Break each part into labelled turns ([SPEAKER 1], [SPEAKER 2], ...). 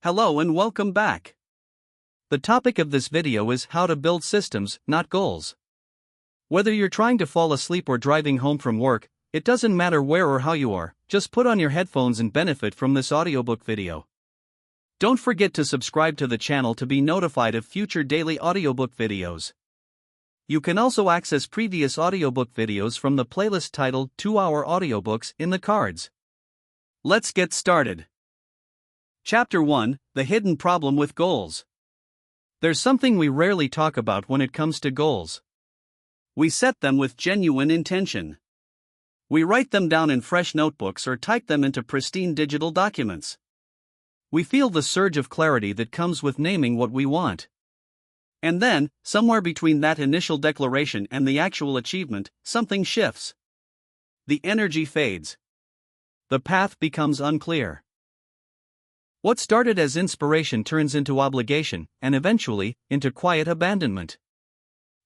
[SPEAKER 1] Hello and welcome back. The topic of this video is how to build systems, not goals. Whether you're trying to fall asleep or driving home from work, it doesn't matter where or how you are, just put on your headphones and benefit from this audiobook video. Don't forget to subscribe to the channel to be notified of future daily audiobook videos. You can also access previous audiobook videos from the playlist titled 2-Hour Audiobooks in the cards. Let's get started. Chapter 1: The Hidden Problem with Goals. There's something we rarely talk about when it comes to goals. We set them with genuine intention. We write them down in fresh notebooks or type them into pristine digital documents. We feel the surge of clarity that comes with naming what we want. And then, somewhere between that initial declaration and the actual achievement, something shifts. The energy fades. The path becomes unclear. What started as inspiration turns into obligation, and eventually, into quiet abandonment.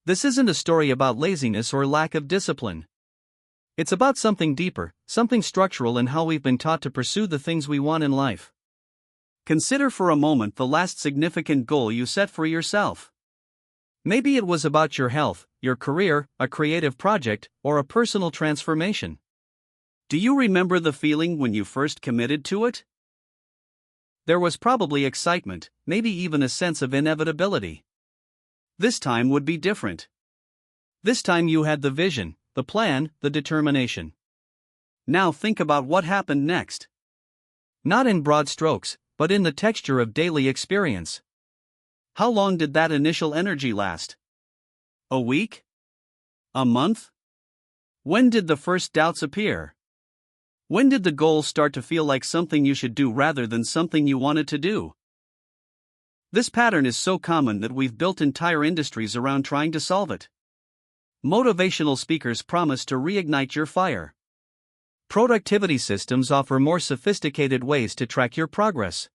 [SPEAKER 1] This isn't a story about laziness or lack of discipline. It's about something deeper, something structural in how we've been taught to pursue the things we want in life. Consider for a moment the last significant goal you set for yourself. Maybe it was about your health, your career, a creative project, or a personal transformation. Do you remember the feeling when you first committed to it? There was probably excitement, maybe even a sense of inevitability. This time would be different. This time you had the vision, the plan, the determination. Now think about what happened next. Not in broad strokes, but in the texture of daily experience. How long did that initial energy last? A week? A month? When did the first doubts appear? When did the goal start to feel like something you should do rather than something you wanted to do? This pattern is so common that we've built entire industries around trying to solve it. Motivational speakers promise to reignite your fire. Productivity systems offer more sophisticated ways to track your progress.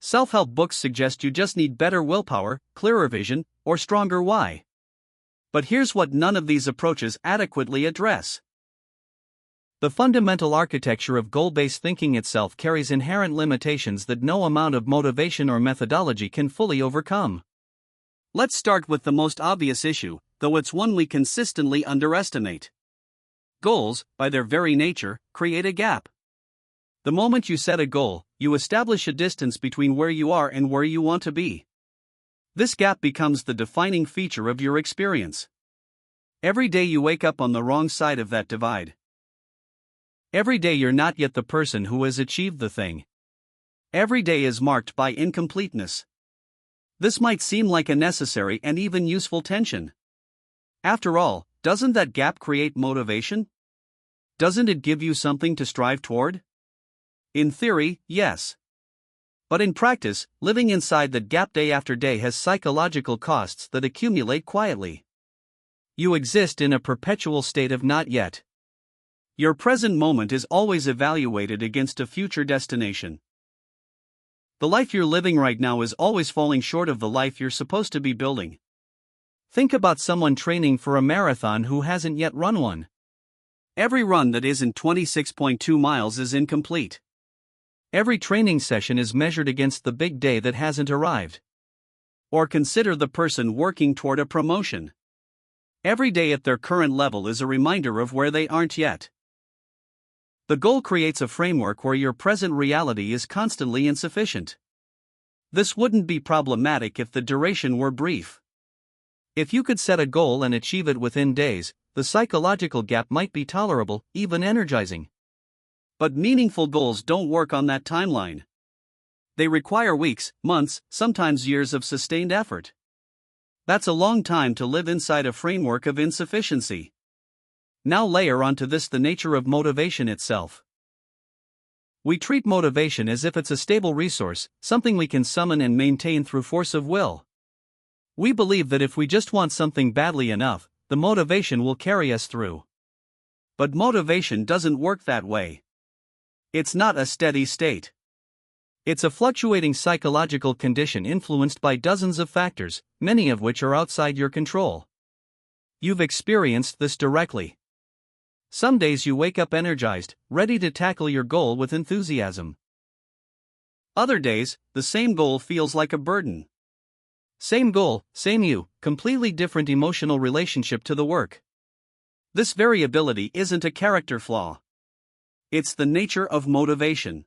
[SPEAKER 1] Self-help books suggest you just need better willpower, clearer vision, or stronger why. But here's what none of these approaches adequately address. The fundamental architecture of goal-based thinking itself carries inherent limitations that no amount of motivation or methodology can fully overcome. Let's start with the most obvious issue, though it's one we consistently underestimate. Goals, by their very nature, create a gap. The moment you set a goal, you establish a distance between where you are and where you want to be. This gap becomes the defining feature of your experience. Every day you wake up on the wrong side of that divide. Every day you're not yet the person who has achieved the thing. Every day is marked by incompleteness. This might seem like a necessary and even useful tension. After all, doesn't that gap create motivation? Doesn't it give you something to strive toward? In theory, yes. But in practice, living inside that gap day after day has psychological costs that accumulate quietly. You exist in a perpetual state of not yet. Your present moment is always evaluated against a future destination. The life you're living right now is always falling short of the life you're supposed to be building. Think about someone training for a marathon who hasn't yet run one. Every run that isn't 26.2 miles is incomplete. Every training session is measured against the big day that hasn't arrived. Or consider the person working toward a promotion. Every day at their current level is a reminder of where they aren't yet. The goal creates a framework where your present reality is constantly insufficient. This wouldn't be problematic if the duration were brief. If you could set a goal and achieve it within days, the psychological gap might be tolerable, even energizing. But meaningful goals don't work on that timeline. They require weeks, months, sometimes years of sustained effort. That's a long time to live inside a framework of insufficiency. Now layer onto this the nature of motivation itself. We treat motivation as if it's a stable resource, something we can summon and maintain through force of will. We believe that if we just want something badly enough, the motivation will carry us through. But motivation doesn't work that way. It's not a steady state. It's a fluctuating psychological condition influenced by dozens of factors, many of which are outside your control. You've experienced this directly. Some days you wake up energized, ready to tackle your goal with enthusiasm. Other days, the same goal feels like a burden. Same goal, same you, completely different emotional relationship to the work. This variability isn't a character flaw. It's the nature of motivation.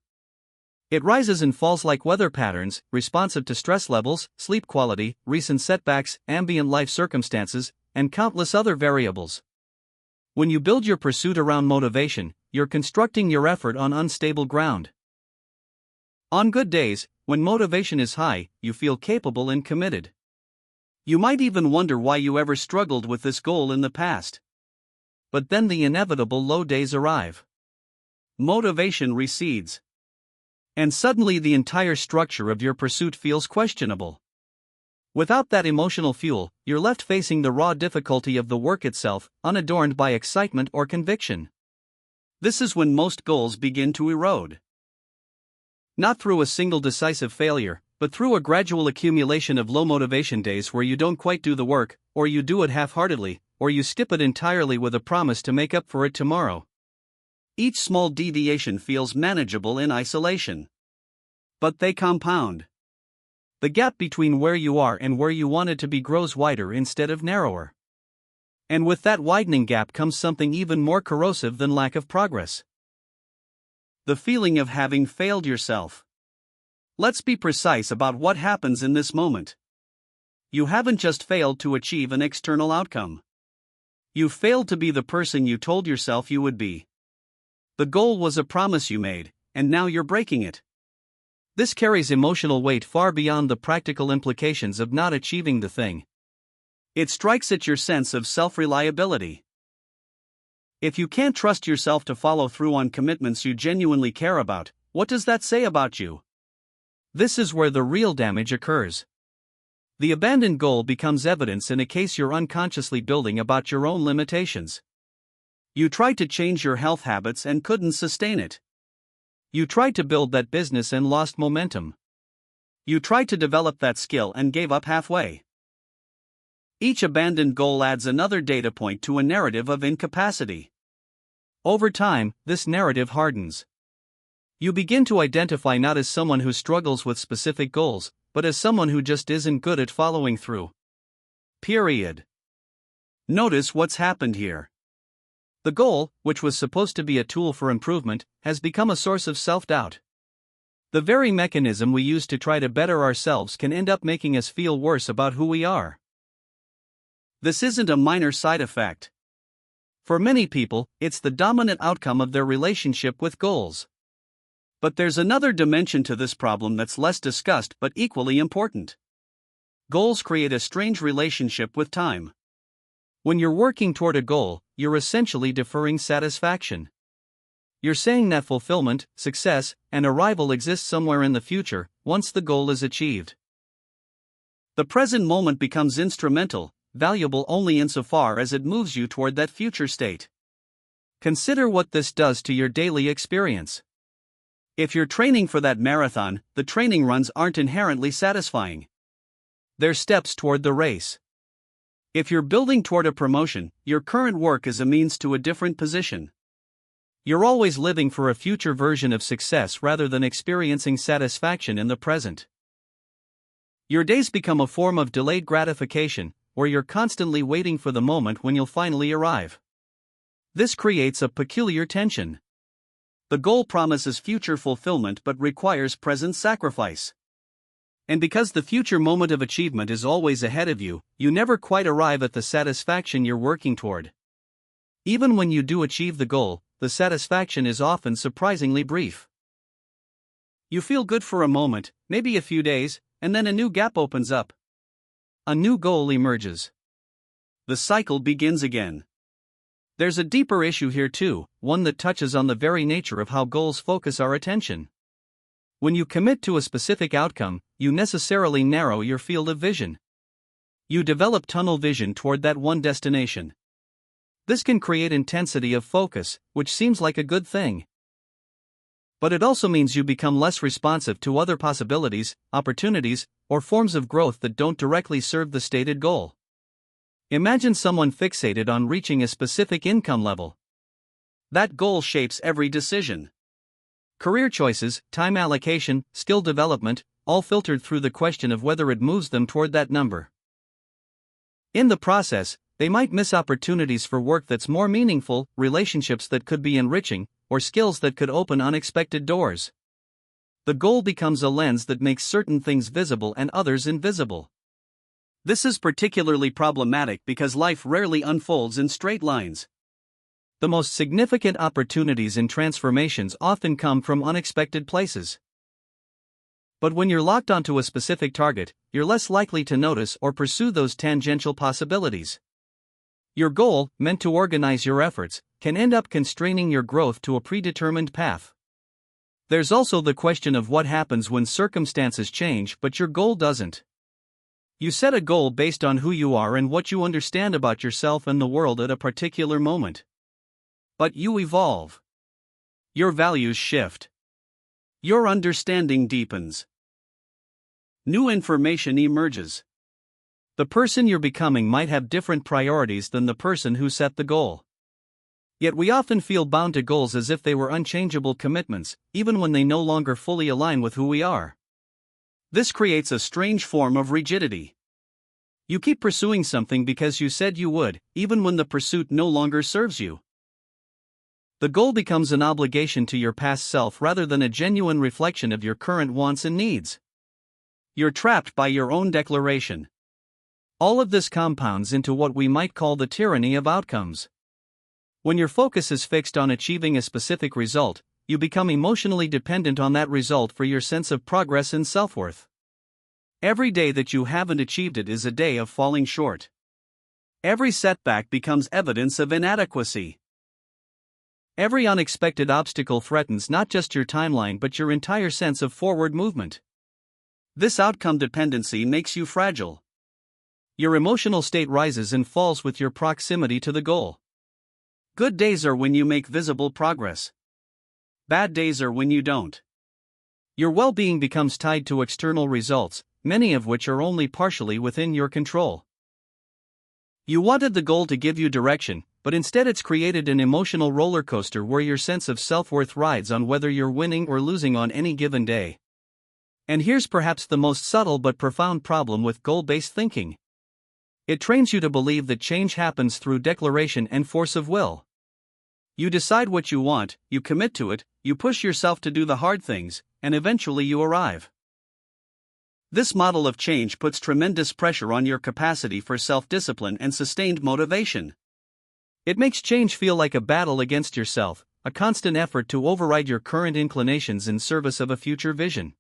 [SPEAKER 1] It rises and falls like weather patterns, responsive to stress levels, sleep quality, recent setbacks, ambient life circumstances, and countless other variables. When you build your pursuit around motivation, you're constructing your effort on unstable ground. On good days, when motivation is high, you feel capable and committed. You might even wonder why you ever struggled with this goal in the past. But then the inevitable low days arrive. Motivation recedes. And suddenly the entire structure of your pursuit feels questionable. Without that emotional fuel, you're left facing the raw difficulty of the work itself, unadorned by excitement or conviction. This is when most goals begin to erode. Not through a single decisive failure, but through a gradual accumulation of low motivation days where you don't quite do the work, or you do it half-heartedly, or you skip it entirely with a promise to make up for it tomorrow. Each small deviation feels manageable in isolation. But they compound. The gap between where you are and where you wanted to be grows wider instead of narrower. And with that widening gap comes something even more corrosive than lack of progress. The feeling of having failed yourself. Let's be precise about what happens in this moment. You haven't just failed to achieve an external outcome. You failed to be the person you told yourself you would be. The goal was a promise you made, and now you're breaking it. This carries emotional weight far beyond the practical implications of not achieving the thing. It strikes at your sense of self-reliability. If you can't trust yourself to follow through on commitments you genuinely care about, what does that say about you? This is where the real damage occurs. The abandoned goal becomes evidence in a case you're unconsciously building about your own limitations. You tried to change your health habits and couldn't sustain it. You tried to build that business and lost momentum. You tried to develop that skill and gave up halfway. Each abandoned goal adds another data point to a narrative of incapacity. Over time, this narrative hardens. You begin to identify not as someone who struggles with specific goals, but as someone who just isn't good at following through. Period. Notice what's happened here. The goal, which was supposed to be a tool for improvement, has become a source of self-doubt. The very mechanism we use to try to better ourselves can end up making us feel worse about who we are. This isn't a minor side effect. For many people, it's the dominant outcome of their relationship with goals. But there's another dimension to this problem that's less discussed but equally important. Goals create a strange relationship with time. When you're working toward a goal, you're essentially deferring satisfaction. You're saying that fulfillment, success, and arrival exist somewhere in the future, once the goal is achieved. The present moment becomes instrumental, valuable only insofar as it moves you toward that future state. Consider what this does to your daily experience. If you're training for that marathon, the training runs aren't inherently satisfying. They're steps toward the race. If you're building toward a promotion, your current work is a means to a different position. You're always living for a future version of success rather than experiencing satisfaction in the present. Your days become a form of delayed gratification, where you're constantly waiting for the moment when you'll finally arrive. This creates a peculiar tension. The goal promises future fulfillment but requires present sacrifice. And because the future moment of achievement is always ahead of you, you never quite arrive at the satisfaction you're working toward. Even when you do achieve the goal, the satisfaction is often surprisingly brief. You feel good for a moment, maybe a few days, and then a new gap opens up. A new goal emerges. The cycle begins again. There's a deeper issue here too, one that touches on the very nature of how goals focus our attention. When you commit to a specific outcome, you necessarily narrow your field of vision. You develop tunnel vision toward that one destination. This can create intensity of focus, which seems like a good thing. But it also means you become less responsive to other possibilities, opportunities, or forms of growth that don't directly serve the stated goal. Imagine someone fixated on reaching a specific income level. That goal shapes every decision. career choices, time allocation, skill development, all filtered through the question of whether it moves them toward that number. In the process, they might miss opportunities for work that's more meaningful, relationships that could be enriching, or skills that could open unexpected doors. The goal becomes a lens that makes certain things visible and others invisible. This is particularly problematic because life rarely unfolds in straight lines. The most significant opportunities and transformations often come from unexpected places. But when you're locked onto a specific target, you're less likely to notice or pursue those tangential possibilities. Your goal, meant to organize your efforts, can end up constraining your growth to a predetermined path. There's also the question of what happens when circumstances change but your goal doesn't. You set a goal based on who you are and what you understand about yourself and the world at a particular moment. But you evolve. Your values shift. Your understanding deepens. New information emerges. The person you're becoming might have different priorities than the person who set the goal. Yet we often feel bound to goals as if they were unchangeable commitments, even when they no longer fully align with who we are. This creates a strange form of rigidity. You keep pursuing something because you said you would, even when the pursuit no longer serves you. The goal becomes an obligation to your past self rather than a genuine reflection of your current wants and needs. You're trapped by your own declaration. All of this compounds into what we might call the tyranny of outcomes. When your focus is fixed on achieving a specific result, you become emotionally dependent on that result for your sense of progress and self-worth. Every day that you haven't achieved it is a day of falling short. Every setback becomes evidence of inadequacy. Every unexpected obstacle threatens not just your timeline but your entire sense of forward movement. This outcome dependency makes you fragile. Your emotional state rises and falls with your proximity to the goal. Good days are when you make visible progress. Bad days are when you don't. Your well-being becomes tied to external results, many of which are only partially within your control. You wanted the goal to give you direction, but instead it's created an emotional roller coaster where your sense of self-worth rides on whether you're winning or losing on any given day. And here's perhaps the most subtle but profound problem with goal-based thinking. It trains you to believe that change happens through declaration and force of will. You decide what you want, you commit to it, you push yourself to do the hard things, and eventually you arrive. This model of change puts tremendous pressure on your capacity for self-discipline and sustained motivation. It makes change feel like a battle against yourself, a constant effort to override your current inclinations in service of a future vision.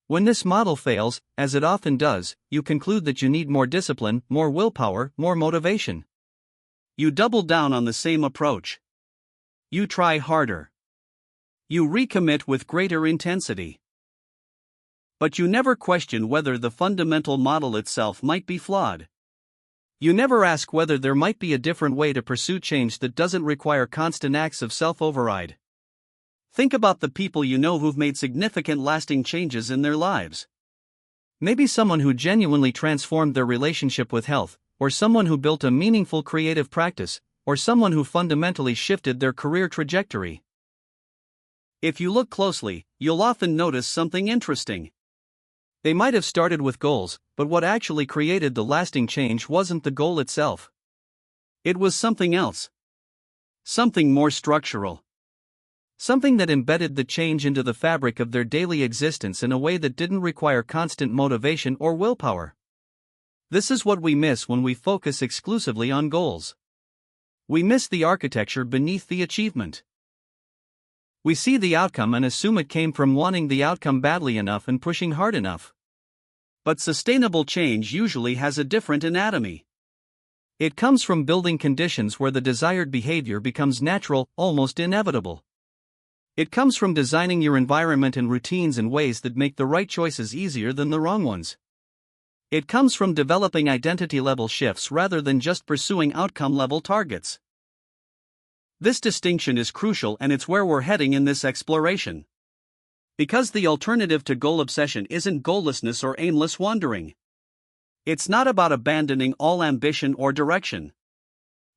[SPEAKER 1] When this model fails, as it often does, you conclude that you need more discipline, more willpower, more motivation. You double down on the same approach. You try harder. You recommit with greater intensity. But you never question whether the fundamental model itself might be flawed. You never ask whether there might be a different way to pursue change that doesn't require constant acts of self-override. Think about the people you know who've made significant lasting changes in their lives. Maybe someone who genuinely transformed their relationship with health, or someone who built a meaningful creative practice, or someone who fundamentally shifted their career trajectory. If you look closely, you'll often notice something interesting. They might have started with goals, but what actually created the lasting change wasn't the goal itself. It was something else. Something more structural. Something that embedded the change into the fabric of their daily existence in a way that didn't require constant motivation or willpower. This is what we miss when we focus exclusively on goals. We miss the architecture beneath the achievement. We see the outcome and assume it came from wanting the outcome badly enough and pushing hard enough. But sustainable change usually has a different anatomy. It comes from building conditions where the desired behavior becomes natural, almost inevitable. It comes from designing your environment and routines in ways that make the right choices easier than the wrong ones. It comes from developing identity-level shifts rather than just pursuing outcome-level targets. This distinction is crucial, and it's where we're heading in this exploration. Because the alternative to goal obsession isn't goallessness or aimless wandering. It's not about abandoning all ambition or direction.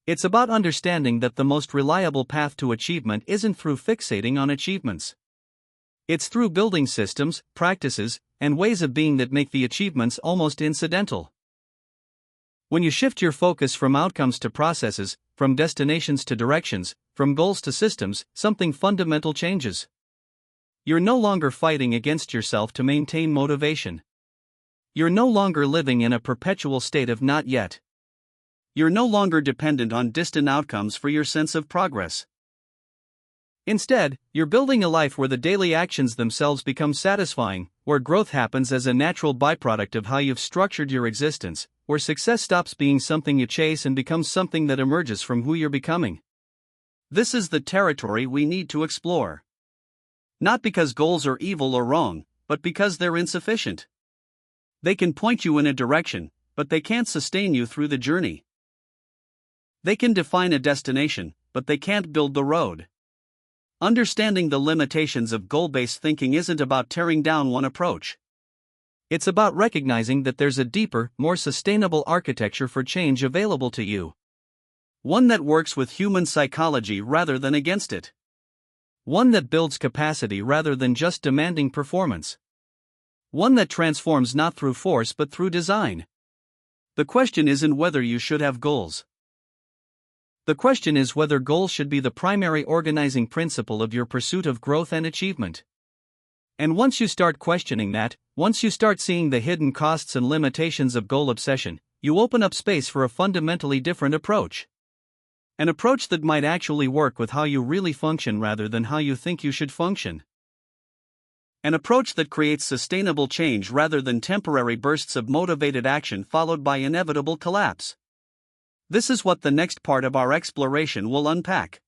[SPEAKER 1] It's about understanding that the most reliable path to achievement isn't through fixating on achievements. It's through building systems, practices, and ways of being that make the achievements almost incidental. When you shift your focus from outcomes to processes, from destinations to directions, from goals to systems, something fundamental changes. You're no longer fighting against yourself to maintain motivation. You're no longer living in a perpetual state of not yet. You're no longer dependent on distant outcomes for your sense of progress. Instead, you're building a life where the daily actions themselves become satisfying, where growth happens as a natural byproduct of how you've structured your existence, where success stops being something you chase and becomes something that emerges from who you're becoming. This is the territory we need to explore. Not because goals are evil or wrong, but because they're insufficient. They can point you in a direction, but they can't sustain you through the journey. They can define a destination, but they can't build the road. Understanding the limitations of goal-based thinking isn't about tearing down one approach. It's about recognizing that there's a deeper, more sustainable architecture for change available to you. One that works with human psychology rather than against it. One that builds capacity rather than just demanding performance. One that transforms not through force but through design. The question isn't whether you should have goals. The question is whether goals should be the primary organizing principle of your pursuit of growth and achievement. And once you start questioning that, once you start seeing the hidden costs and limitations of goal obsession, you open up space for a fundamentally different approach. An approach that might actually work with how you really function rather than how you think you should function. An approach that creates sustainable change rather than temporary bursts of motivated action followed by inevitable collapse. This is what the next part of our exploration will unpack.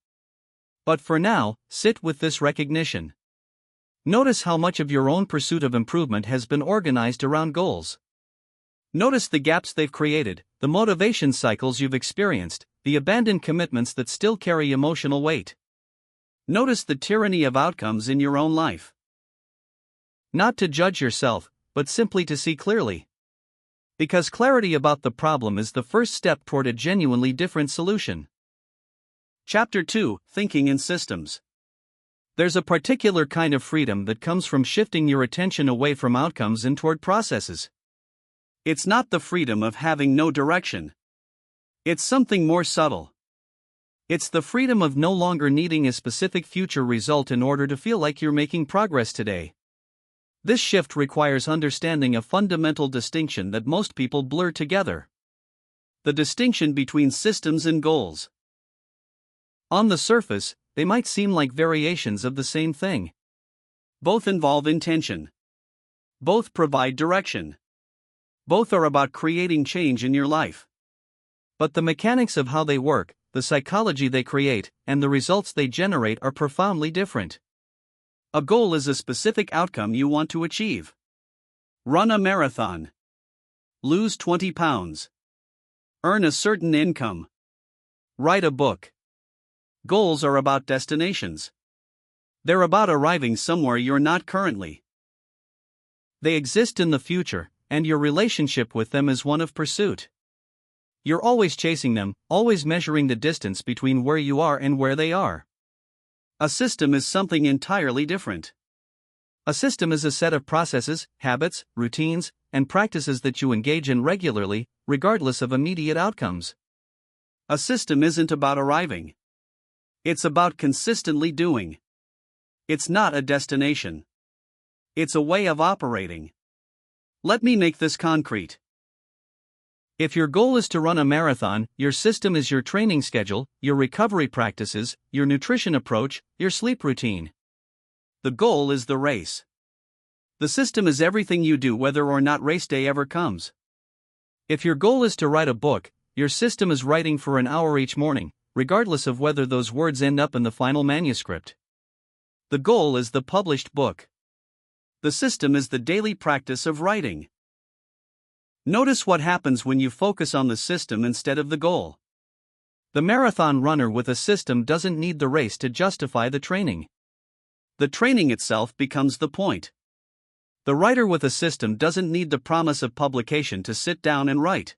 [SPEAKER 1] But for now, sit with this recognition. Notice how much of your own pursuit of improvement has been organized around goals. Notice the gaps they've created, the motivation cycles you've experienced, the abandoned commitments that still carry emotional weight. Notice the tyranny of outcomes in your own life. Not to judge yourself, but simply to see clearly. Because clarity about the problem is the first step toward a genuinely different solution. Chapter 2: Thinking in Systems. There's a particular kind of freedom that comes from shifting your attention away from outcomes and toward processes. It's not the freedom of having no direction. It's something more subtle. It's the freedom of no longer needing a specific future result in order to feel like you're making progress today. This shift requires understanding a fundamental distinction that most people blur together. The distinction between systems and goals. On the surface, they might seem like variations of the same thing. Both involve intention. Both provide direction. Both are about creating change in your life. But the mechanics of how they work, the psychology they create, and the results they generate are profoundly different. A goal is a specific outcome you want to achieve. Run a marathon. Lose 20 pounds. Earn a certain income. Write a book. Goals are about destinations. They're about arriving somewhere you're not currently. They exist in the future, and your relationship with them is one of pursuit. You're always chasing them, always measuring the distance between where you are and where they are. A system is something entirely different. A system is a set of processes, habits, routines, and practices that you engage in regularly, regardless of immediate outcomes. A system isn't about arriving. It's about consistently doing. It's not a destination. It's a way of operating. Let me make this concrete. If your goal is to run a marathon, your system is your training schedule, your recovery practices, your nutrition approach, your sleep routine. The goal is the race. The system is everything you do whether or not race day ever comes. If your goal is to write a book, your system is writing for an hour each morning, regardless of whether those words end up in the final manuscript. The goal is the published book. The system is the daily practice of writing. Notice what happens when you focus on the system instead of the goal. The marathon runner with a system doesn't need the race to justify the training. The training itself becomes the point. The writer with a system doesn't need the promise of publication to sit down and write.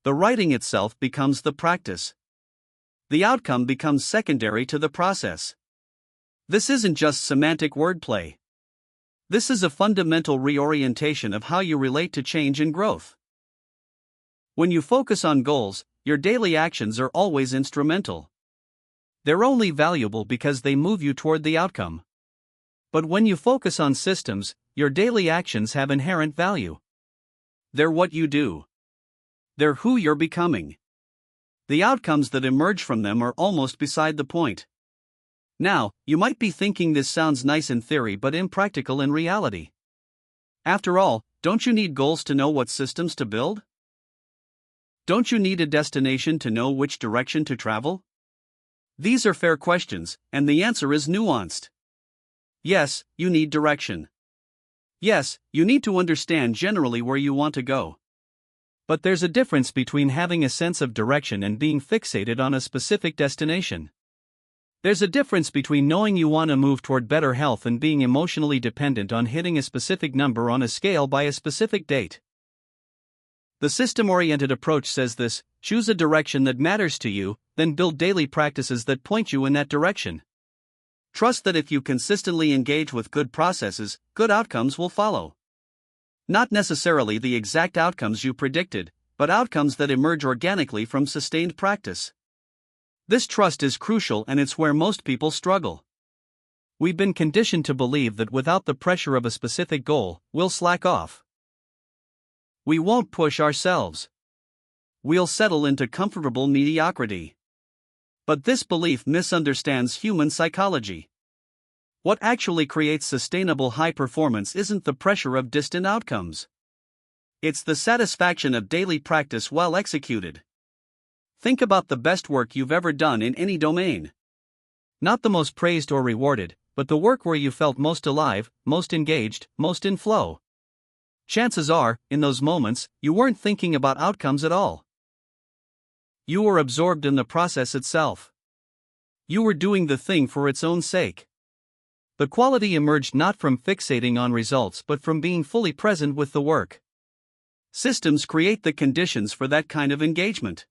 [SPEAKER 1] The writing itself becomes the practice. The outcome becomes secondary to the process. This isn't just semantic wordplay. This is a fundamental reorientation of how you relate to change and growth. When you focus on goals, your daily actions are always instrumental. They're only valuable because they move you toward the outcome. But when you focus on systems, your daily actions have inherent value. They're what you do. They're who you're becoming. The outcomes that emerge from them are almost beside the point. Now, you might be thinking this sounds nice in theory but impractical in reality. After all, don't you need goals to know what systems to build? Don't you need a destination to know which direction to travel? These are fair questions, and the answer is nuanced. Yes, you need direction. Yes, you need to understand generally where you want to go. But there's a difference between having a sense of direction and being fixated on a specific destination. There's a difference between knowing you want to move toward better health and being emotionally dependent on hitting a specific number on a scale by a specific date. The system-oriented approach says this: choose a direction that matters to you, then build daily practices that point you in that direction. Trust that if you consistently engage with good processes, good outcomes will follow. Not necessarily the exact outcomes you predicted, but outcomes that emerge organically from sustained practice. This trust is crucial, and it's where most people struggle. We've been conditioned to believe that without the pressure of a specific goal, we'll slack off. We won't push ourselves. We'll settle into comfortable mediocrity. But this belief misunderstands human psychology. What actually creates sustainable high performance isn't the pressure of distant outcomes. It's the satisfaction of daily practice well executed. Think about the best work you've ever done in any domain. Not the most praised or rewarded, but the work where you felt most alive, most engaged, most in flow. Chances are, in those moments, you weren't thinking about outcomes at all. You were absorbed in the process itself. You were doing the thing for its own sake. The quality emerged not from fixating on results but from being fully present with the work. Systems create the conditions for that kind of engagement.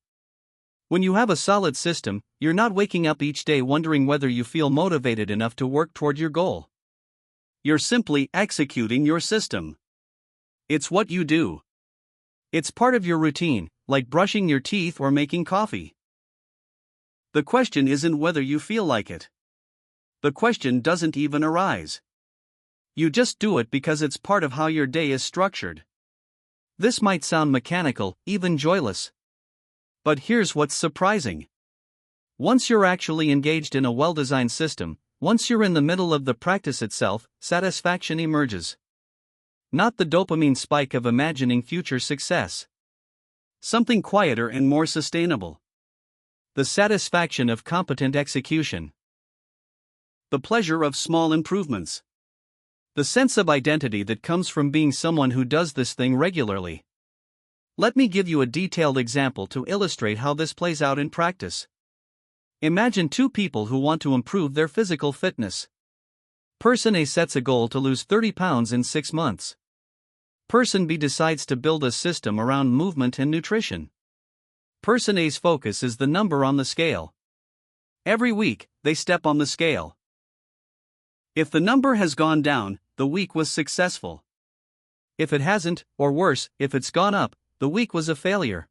[SPEAKER 1] When you have a solid system, you're not waking up each day wondering whether you feel motivated enough to work toward your goal. You're simply executing your system. It's what you do. It's part of your routine, like brushing your teeth or making coffee. The question isn't whether you feel like it. The question doesn't even arise. You just do it because it's part of how your day is structured. This might sound mechanical, even joyless. But here's what's surprising. Once you're actually engaged in a well-designed system, once you're in the middle of the practice itself, satisfaction emerges. Not the dopamine spike of imagining future success. Something quieter and more sustainable. The satisfaction of competent execution. The pleasure of small improvements. The sense of identity that comes from being someone who does this thing regularly. Let me give you a detailed example to illustrate how this plays out in practice. Imagine two people who want to improve their physical fitness. Person A sets a goal to lose 30 pounds in 6 months. Person B decides to build a system around movement and nutrition. Person A's focus is the number on the scale. Every week, they step on the scale. If the number has gone down, the week was successful. If it hasn't, or worse, if it's gone up, the week was a failure.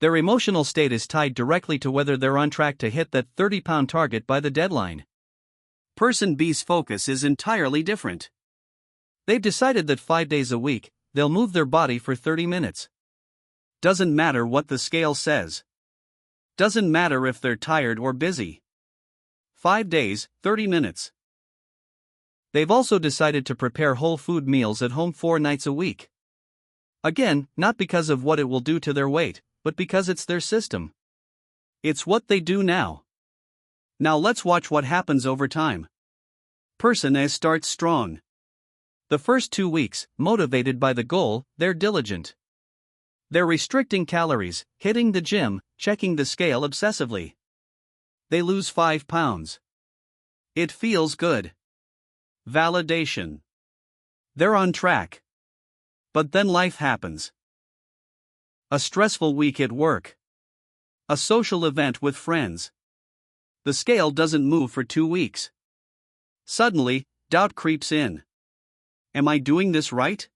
[SPEAKER 1] Their emotional state is tied directly to whether they're on track to hit that 30-pound target by the deadline. Person B's focus is entirely different. They've decided that 5 days a week, they'll move their body for 30 minutes. Doesn't matter what the scale says. Doesn't matter if they're tired or busy. 5 days, 30 minutes. They've also decided to prepare whole food meals at home 4 nights a week. Again, not because of what it will do to their weight, but because it's their system. It's what they do now. Now let's watch what happens over time. Person A starts strong. The first 2 weeks, motivated by the goal, they're diligent. They're restricting calories, hitting the gym, checking the scale obsessively. They lose 5 pounds. It feels good. Validation. They're on track. But then life happens. A stressful week at work. A social event with friends. The scale doesn't move for 2 weeks. Suddenly, doubt creeps in. Am I doing this right?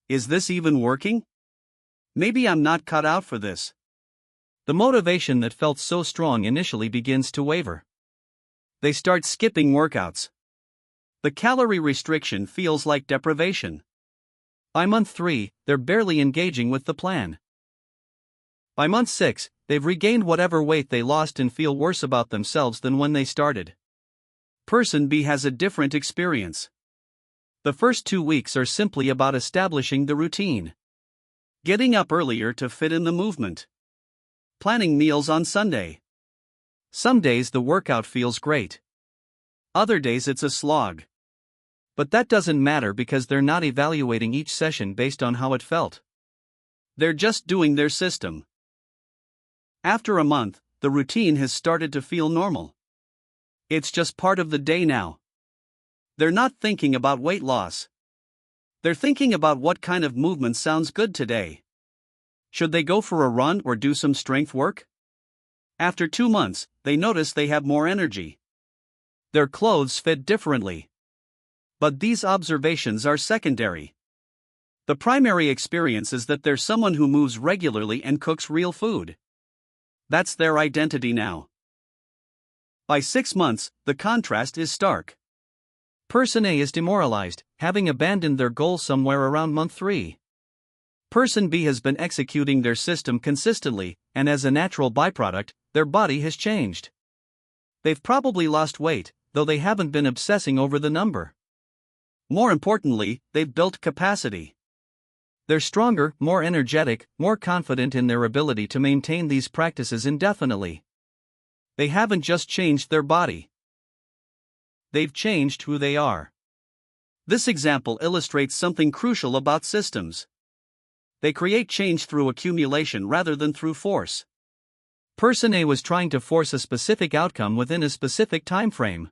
[SPEAKER 1] Is this even working? Maybe I'm not cut out for this. The motivation that felt so strong initially begins to waver. They start skipping workouts. The calorie restriction feels like deprivation. By month 3, they're barely engaging with the plan. By month 6, they've regained whatever weight they lost and feel worse about themselves than when they started. Person B has a different experience. The first 2 weeks are simply about establishing the routine. Getting up earlier to fit in the movement. Planning meals on Sunday. Some days the workout feels great. Other days it's a slog. But that doesn't matter because they're not evaluating each session based on how it felt. They're just doing their system. After a month, the routine has started to feel normal. It's just part of the day now. They're not thinking about weight loss. They're thinking about what kind of movement sounds good today. Should they go for a run or do some strength work? After 2 months, they notice they have more energy. Their clothes fit differently. But these observations are secondary. The primary experience is that they're someone who moves regularly and cooks real food. That's their identity now. By 6 months, the contrast is stark. Person A is demoralized, having abandoned their goal somewhere around month 3. Person B has been executing their system consistently, and as a natural byproduct, their body has changed. They've probably lost weight, though they haven't been obsessing over the number. More importantly, they've built capacity. They're stronger, more energetic, more confident in their ability to maintain these practices indefinitely. They haven't just changed their body. They've changed who they are. This example illustrates something crucial about systems. They create change through accumulation rather than through force. Person A was trying to force a specific outcome within a specific time frame.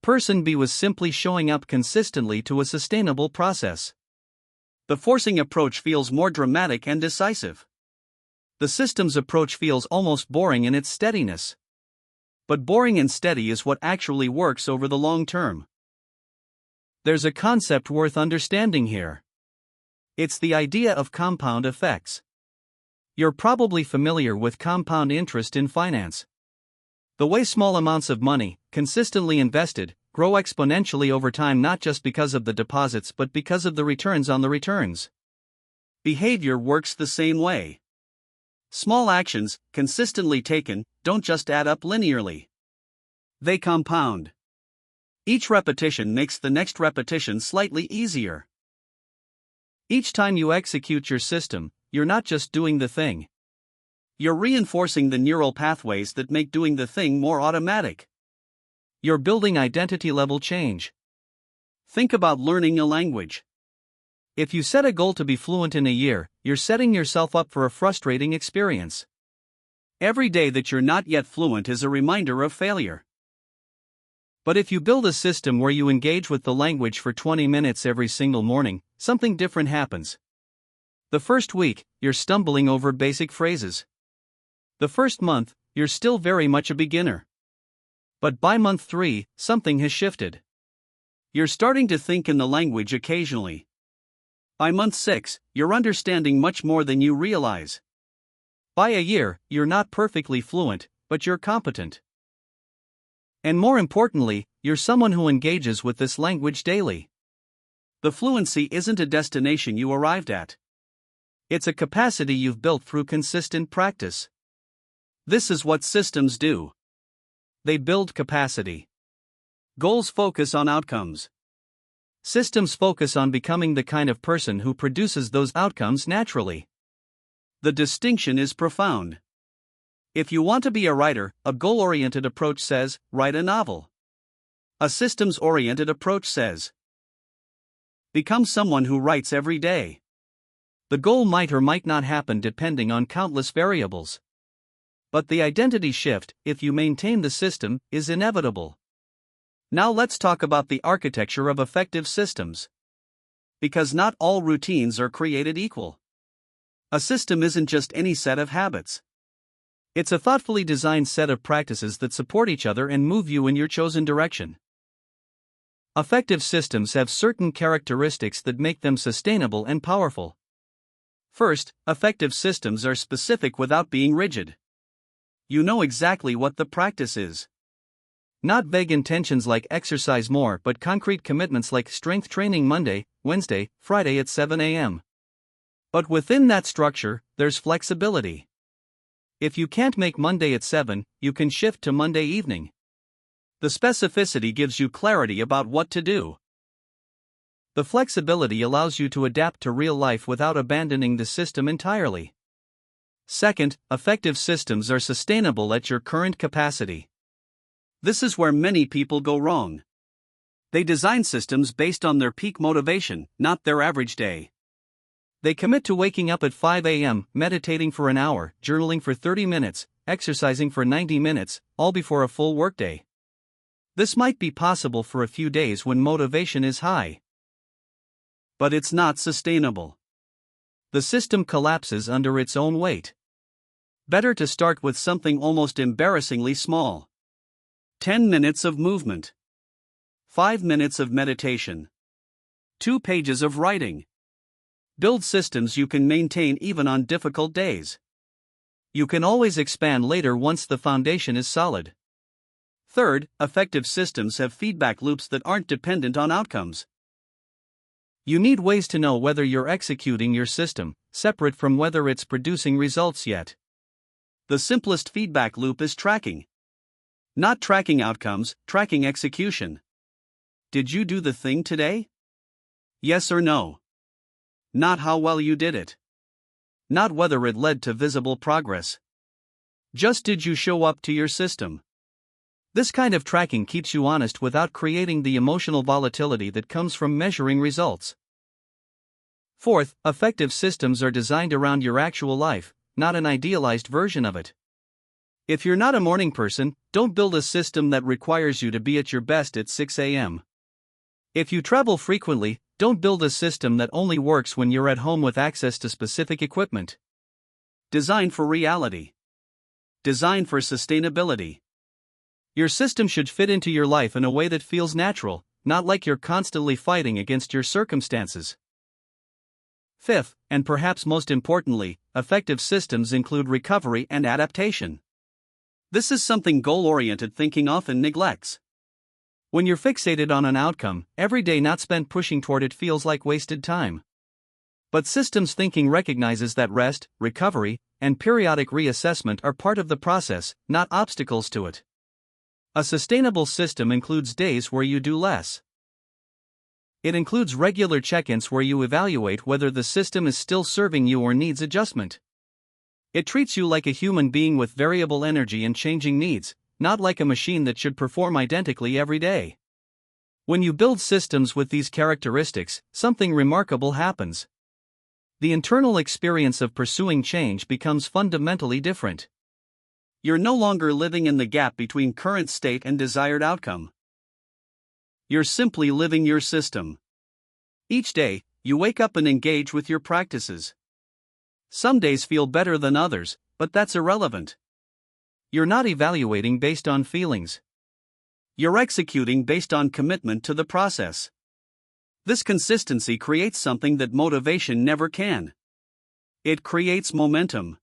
[SPEAKER 1] Person B was simply showing up consistently to a sustainable process. The forcing approach feels more dramatic and decisive. The systems approach feels almost boring in its steadiness. But boring and steady is what actually works over the long term. There's a concept worth understanding here. It's the idea of compound effects. You're probably familiar with compound interest in finance. The way small amounts of money, consistently invested, grow exponentially over time not just because of the deposits but because of the returns on the returns. Behavior works the same way. Small actions, consistently taken, don't just add up linearly. They compound. Each repetition makes the next repetition slightly easier. Each time you execute your system, you're not just doing the thing. You're reinforcing the neural pathways that make doing the thing more automatic. You're building identity-level change. Think about learning a language. If you set a goal to be fluent in a year, you're setting yourself up for a frustrating experience. Every day that you're not yet fluent is a reminder of failure. But if you build a system where you engage with the language for 20 minutes every single morning, something different happens. The first week, you're stumbling over basic phrases. The first month, you're still very much a beginner. But by month 3, something has shifted. You're starting to think in the language occasionally. By month 6, you're understanding much more than you realize. By a year, you're not perfectly fluent, but you're competent. And more importantly, you're someone who engages with this language daily. The fluency isn't a destination you arrived at. It's a capacity you've built through consistent practice. This is what systems do. They build capacity. Goals focus on outcomes. Systems focus on becoming the kind of person who produces those outcomes naturally. The distinction is profound. If you want to be a writer, a goal-oriented approach says, write a novel. A systems-oriented approach says, become someone who writes every day. The goal might or might not happen depending on countless variables. But the identity shift, if you maintain the system, is inevitable. Now let's talk about the architecture of effective systems. Because not all routines are created equal. A system isn't just any set of habits. It's a thoughtfully designed set of practices that support each other and move you in your chosen direction. Effective systems have certain characteristics that make them sustainable and powerful. First, effective systems are specific without being rigid. You know exactly what the practice is. Not vague intentions like exercise more, but concrete commitments like strength training Monday, Wednesday, Friday at 7 a.m. But within that structure, there's flexibility. If you can't make Monday at 7, you can shift to Monday evening. The specificity gives you clarity about what to do. The flexibility allows you to adapt to real life without abandoning the system entirely. Second, effective systems are sustainable at your current capacity. This is where many people go wrong. They design systems based on their peak motivation, not their average day. They commit to waking up at 5 a.m., meditating for an hour, journaling for 30 minutes, exercising for 90 minutes, all before a full workday. This might be possible for a few days when motivation is high. But it's not sustainable. The system collapses under its own weight. Better to start with something almost embarrassingly small. 10 minutes of movement. 5 minutes of meditation. 2 pages of writing. Build systems you can maintain even on difficult days. You can always expand later once the foundation is solid. Third, effective systems have feedback loops that aren't dependent on outcomes. You need ways to know whether you're executing your system, separate from whether it's producing results yet. The simplest feedback loop is tracking. Not tracking outcomes, tracking execution. Did you do the thing today? Yes or no? Not how well you did it. Not whether it led to visible progress. Just did you show up to your system? This kind of tracking keeps you honest without creating the emotional volatility that comes from measuring results. Fourth, effective systems are designed around your actual life, not an idealized version of it. If you're not a morning person, don't build a system that requires you to be at your best at 6 a.m. If you travel frequently, don't build a system that only works when you're at home with access to specific equipment. Design for reality. Design for sustainability. Your system should fit into your life in a way that feels natural, not like you're constantly fighting against your circumstances. Fifth, and perhaps most importantly, effective systems include recovery and adaptation. This is something goal-oriented thinking often neglects. When you're fixated on an outcome, every day not spent pushing toward it feels like wasted time. But systems thinking recognizes that rest, recovery, and periodic reassessment are part of the process, not obstacles to it. A sustainable system includes days where you do less. It includes regular check-ins where you evaluate whether the system is still serving you or needs adjustment. It treats you like a human being with variable energy and changing needs, not like a machine that should perform identically every day. When you build systems with these characteristics, something remarkable happens. The internal experience of pursuing change becomes fundamentally different. You're no longer living in the gap between current state and desired outcome. You're simply living your system. Each day, you wake up and engage with your practices. Some days feel better than others, but that's irrelevant. You're not evaluating based on feelings. You're executing based on commitment to the process. This consistency creates something that motivation never can. It creates momentum.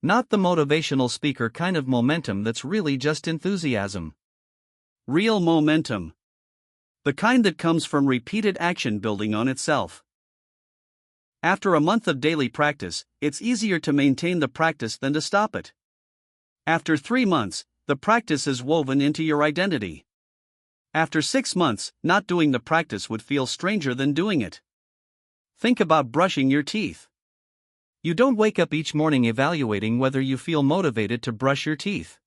[SPEAKER 1] Not the motivational speaker kind of momentum that's really just enthusiasm. Real momentum. The kind that comes from repeated action building on itself. After a month of daily practice, it's easier to maintain the practice than to stop it. After 3 months, the practice is woven into your identity. After 6 months, not doing the practice would feel stranger than doing it. Think about brushing your teeth. You don't wake up each morning evaluating whether you feel motivated to brush your teeth.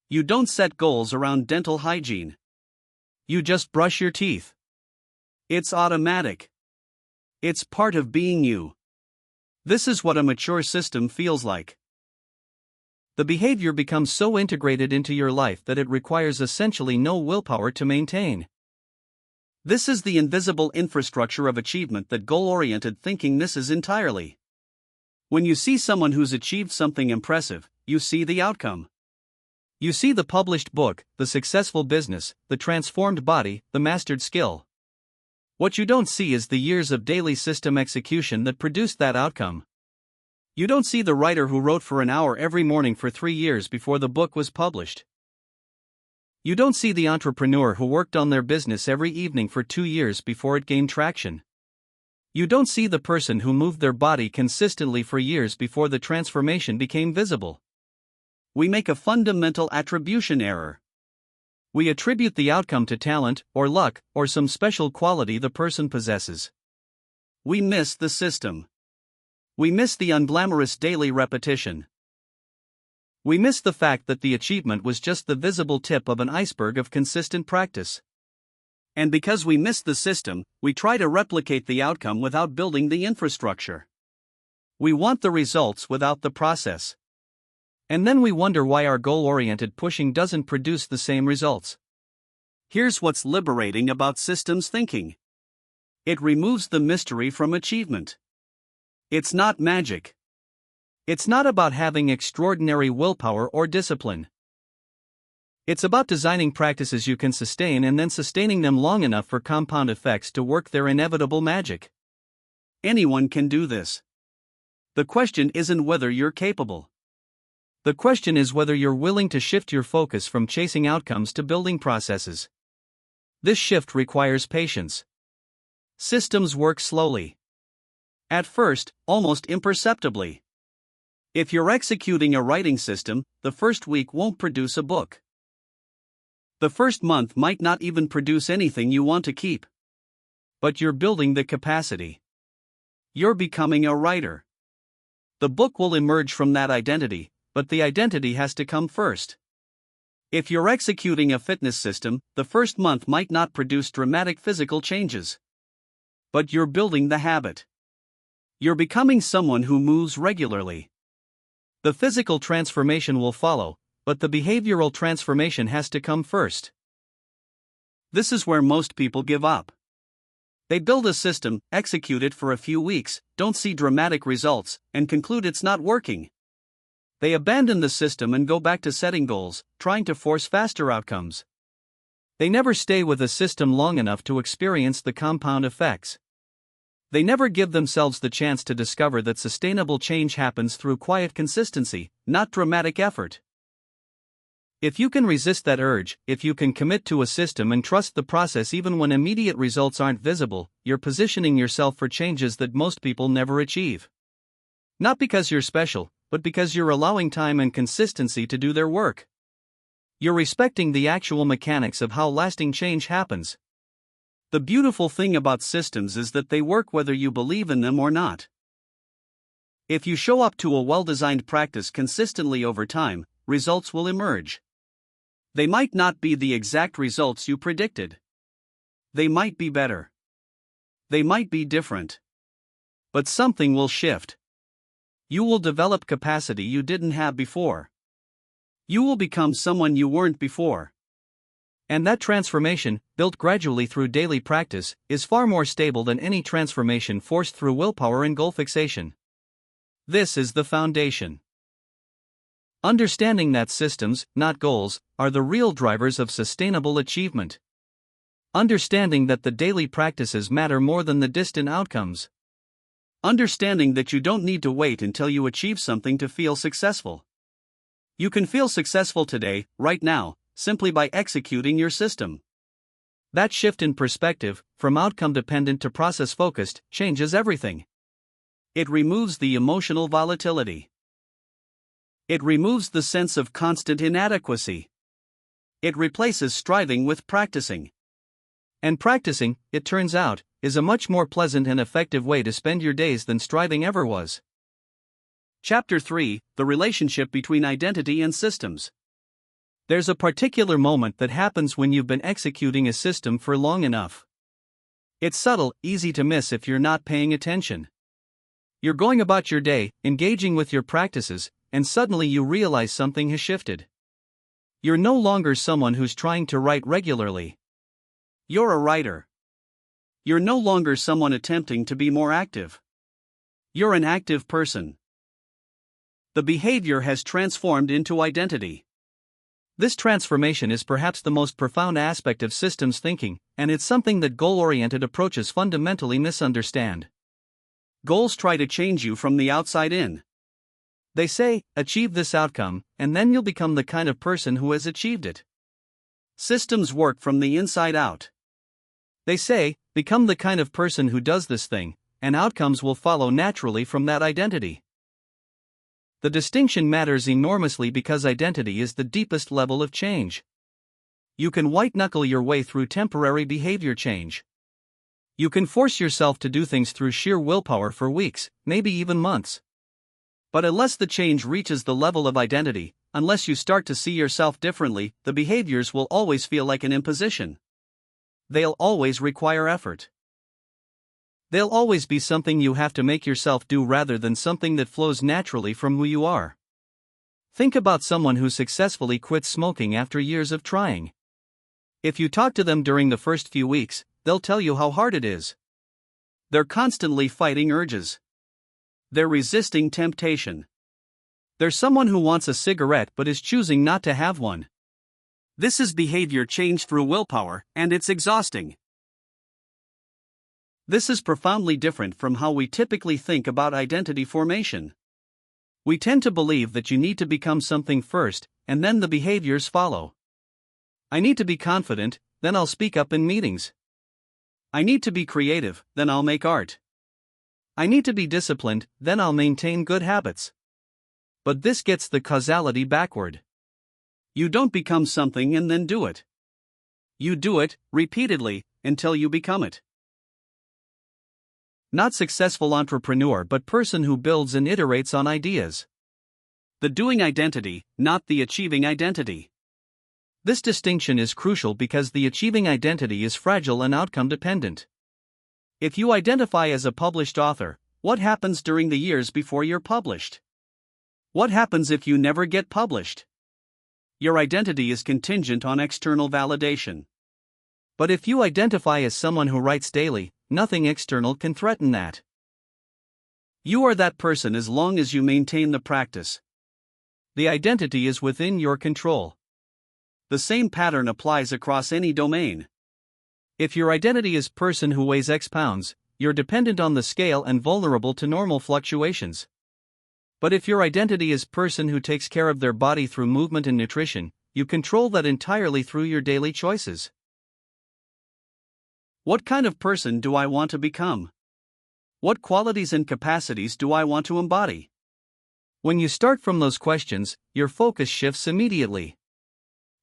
[SPEAKER 1] You don't set goals around dental hygiene. You just brush your teeth. It's automatic. It's part of being you. This is what a mature system feels like. The behavior becomes so integrated into your life that it requires essentially no willpower to maintain. This is the invisible infrastructure of achievement that goal-oriented thinking misses entirely. When you see someone who's achieved something impressive, you see the outcome. You see the published book, the successful business, the transformed body, the mastered skill. What you don't see is the years of daily system execution that produced that outcome. You don't see the writer who wrote for an hour every morning for 3 years before the book was published. You don't see the entrepreneur who worked on their business every evening for 2 years before it gained traction. You don't see the person who moved their body consistently for years before the transformation became visible. We make a fundamental attribution error. We attribute the outcome to talent, or luck, or some special quality the person possesses. We miss the system. We miss the unglamorous daily repetition. We miss the fact that the achievement was just the visible tip of an iceberg of consistent practice. And because we miss the system, we try to replicate the outcome without building the infrastructure. We want the results without the process. And then we wonder why our goal-oriented pushing doesn't produce the same results. Here's what's liberating about systems thinking. It removes the mystery from achievement. It's not magic. It's not about having extraordinary willpower or discipline. It's about designing practices you can sustain and then sustaining them long enough for compound effects to work their inevitable magic. Anyone can do this. The question isn't whether you're capable. The question is whether you're willing to shift your focus from chasing outcomes to building processes. This shift requires patience. Systems work slowly. At first, almost imperceptibly. If you're executing a writing system, the first week won't produce a book. The first month might not even produce anything you want to keep. But you're building the capacity. You're becoming a writer. The book will emerge from that identity, but the identity has to come first. If you're executing a fitness system, the first month might not produce dramatic physical changes. But you're building the habit. You're becoming someone who moves regularly. The physical transformation will follow, but the behavioral transformation has to come first. This is where most people give up. They build a system, execute it for a few weeks, don't see dramatic results, and conclude it's not working. They abandon the system and go back to setting goals, trying to force faster outcomes. They never stay with a system long enough to experience the compound effects. They never give themselves the chance to discover that sustainable change happens through quiet consistency, not dramatic effort. If you can resist that urge, if you can commit to a system and trust the process even when immediate results aren't visible, you're positioning yourself for changes that most people never achieve. Not because you're special, but because you're allowing time and consistency to do their work. You're respecting the actual mechanics of how lasting change happens. The beautiful thing about systems is that they work whether you believe in them or not. If you show up to a well-designed practice consistently over time, results will emerge. They might not be the exact results you predicted. They might be better. They might be different. But something will shift. You will develop capacity you didn't have before. You will become someone you weren't before. And that transformation, built gradually through daily practice, is far more stable than any transformation forced through willpower and goal fixation. This is the foundation. Understanding that systems, not goals, are the real drivers of sustainable achievement. Understanding that the daily practices matter more than the distant outcomes. Understanding that you don't need to wait until you achieve something to feel successful. You can feel successful today, right now, simply by executing your system. That shift in perspective, from outcome-dependent to process-focused, changes everything. It removes the emotional volatility. It removes the sense of constant inadequacy. It replaces striving with practicing. And practicing, it turns out, is a much more pleasant and effective way to spend your days than striving ever was. Chapter 3: The Relationship Between Identity and Systems. There's a particular moment that happens when you've been executing a system for long enough. It's subtle, easy to miss if you're not paying attention. You're going about your day, engaging with your practices, and suddenly you realize something has shifted. You're no longer someone who's trying to write regularly. You're a writer. You're no longer someone attempting to be more active. You're an active person. The behavior has transformed into identity. This transformation is perhaps the most profound aspect of systems thinking, and it's something that goal-oriented approaches fundamentally misunderstand. Goals try to change you from the outside in. They say, achieve this outcome, and then you'll become the kind of person who has achieved it. Systems work from the inside out. They say, become the kind of person who does this thing, and outcomes will follow naturally from that identity. The distinction matters enormously because identity is the deepest level of change. You can white-knuckle your way through temporary behavior change. You can force yourself to do things through sheer willpower for weeks, maybe even months. But unless the change reaches the level of identity, unless you start to see yourself differently, the behaviors will always feel like an imposition. They'll always require effort. They'll always be something you have to make yourself do rather than something that flows naturally from who you are. Think about someone who successfully quits smoking after years of trying. If you talk to them during the first few weeks, they'll tell you how hard it is. They're constantly fighting urges. They're resisting temptation. They're someone who wants a cigarette but is choosing not to have one. This is behavior change through willpower, and it's exhausting. This is profoundly different from how we typically think about identity formation. We tend to believe that you need to become something first, and then the behaviors follow. I need to be confident, then I'll speak up in meetings. I need to be creative, then I'll make art. I need to be disciplined, then I'll maintain good habits. But this gets the causality backward. You don't become something and then do it. You do it, repeatedly, until you become it. Not successful entrepreneur but person who builds and iterates on ideas. The doing identity, not the achieving identity. This distinction is crucial because the achieving identity is fragile and outcome dependent. If you identify as a published author, what happens during the years before you're published? What happens if you never get published? Your identity is contingent on external validation. But if you identify as someone who writes daily, nothing external can threaten that. You are that person as long as you maintain the practice. The identity is within your control. The same pattern applies across any domain. If your identity is person who weighs X pounds, you're dependent on the scale and vulnerable to normal fluctuations. But if your identity is person who takes care of their body through movement and nutrition, you control that entirely through your daily choices. What kind of person do I want to become? What qualities and capacities do I want to embody? When you start from those questions, your focus shifts immediately.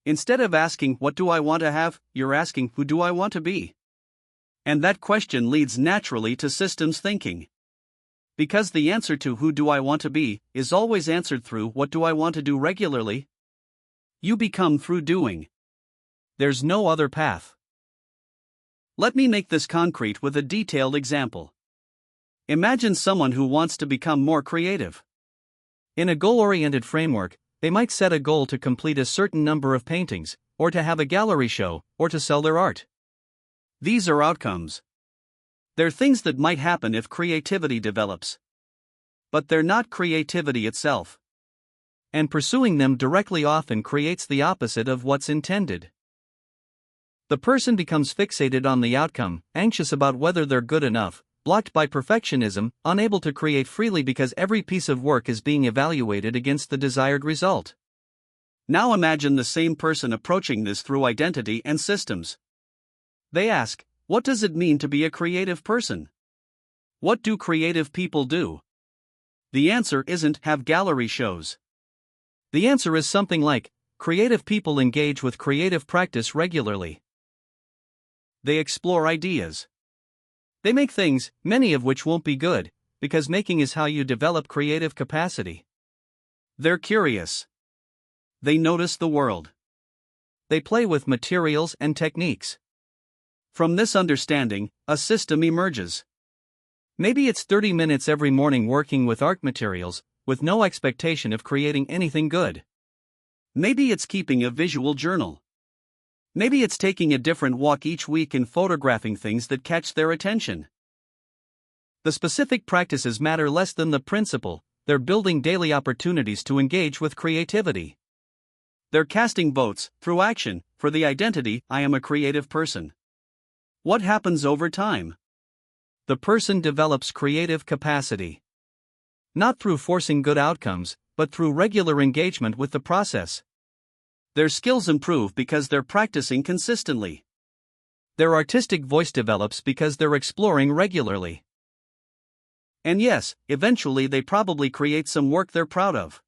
[SPEAKER 1] Instead of asking, what do I want to have, you're asking, who do I want to be? And that question leads naturally to systems thinking. Because the answer to who do I want to be is always answered through what do I want to do regularly? You become through doing. There's no other path. Let me make this concrete with a detailed example. Imagine someone who wants to become more creative. In a goal-oriented framework, they might set a goal to complete a certain number of paintings, or to have a gallery show, or to sell their art. These are outcomes. They're things that might happen if creativity develops. But they're not creativity itself. And pursuing them directly often creates the opposite of what's intended. The person becomes fixated on the outcome, anxious about whether they're good enough, blocked by perfectionism, unable to create freely because every piece of work is being evaluated against the desired result. Now imagine the same person approaching this through identity and systems. They ask, what does it mean to be a creative person? What do creative people do? The answer isn't have gallery shows. The answer is something like, creative people engage with creative practice regularly. They explore ideas. They make things, many of which won't be good, because making is how you develop creative capacity. They're curious. They notice the world. They play with materials and techniques. From this understanding, a system emerges. Maybe it's 30 minutes every morning working with art materials, with no expectation of creating anything good. Maybe it's keeping a visual journal. Maybe it's taking a different walk each week and photographing things that catch their attention. The specific practices matter less than the principle, they're building daily opportunities to engage with creativity. They're casting votes, through action, for the identity, I am a creative person. What happens over time? The person develops creative capacity. Not through forcing good outcomes, but through regular engagement with the process. Their skills improve because they're practicing consistently. Their artistic voice develops because they're exploring regularly. And yes, eventually they probably create some work they're proud of.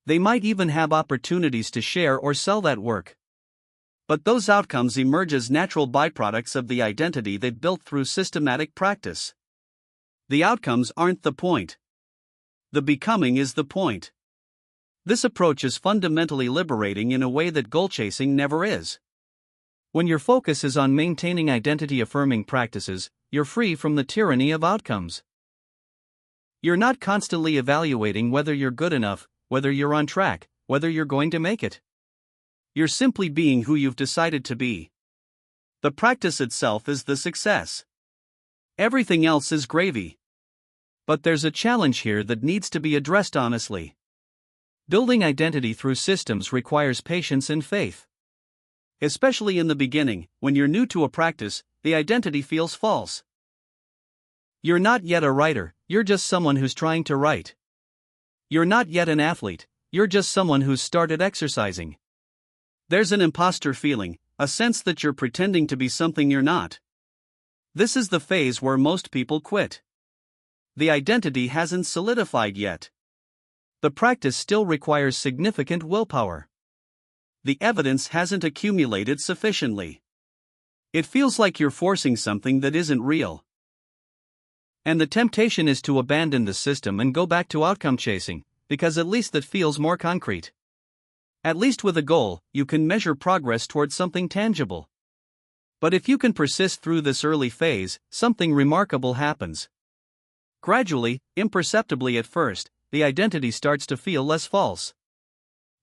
[SPEAKER 1] They might even have opportunities to share or sell that work. But those outcomes emerge as natural byproducts of the identity they've built through systematic practice. The outcomes aren't the point. The becoming is the point. This approach is fundamentally liberating in a way that goal chasing never is. When your focus is on maintaining identity-affirming practices, you're free from the tyranny of outcomes. You're not constantly evaluating whether you're good enough, whether you're on track, whether you're going to make it. You're simply being who you've decided to be. The practice itself is the success. Everything else is gravy. But there's a challenge here that needs to be addressed honestly. Building identity through systems requires patience and faith. Especially in the beginning, when you're new to a practice, the identity feels false. You're not yet a writer, you're just someone who's trying to write. You're not yet an athlete, you're just someone who's started exercising. There's an imposter feeling, a sense that you're pretending to be something you're not. This is the phase where most people quit. The identity hasn't solidified yet. The practice still requires significant willpower. The evidence hasn't accumulated sufficiently. It feels like you're forcing something that isn't real. And the temptation is to abandon the system and go back to outcome chasing, because at least that feels more concrete. At least with a goal, you can measure progress towards something tangible. But if you can persist through this early phase, something remarkable happens. Gradually, imperceptibly at first, the identity starts to feel less false.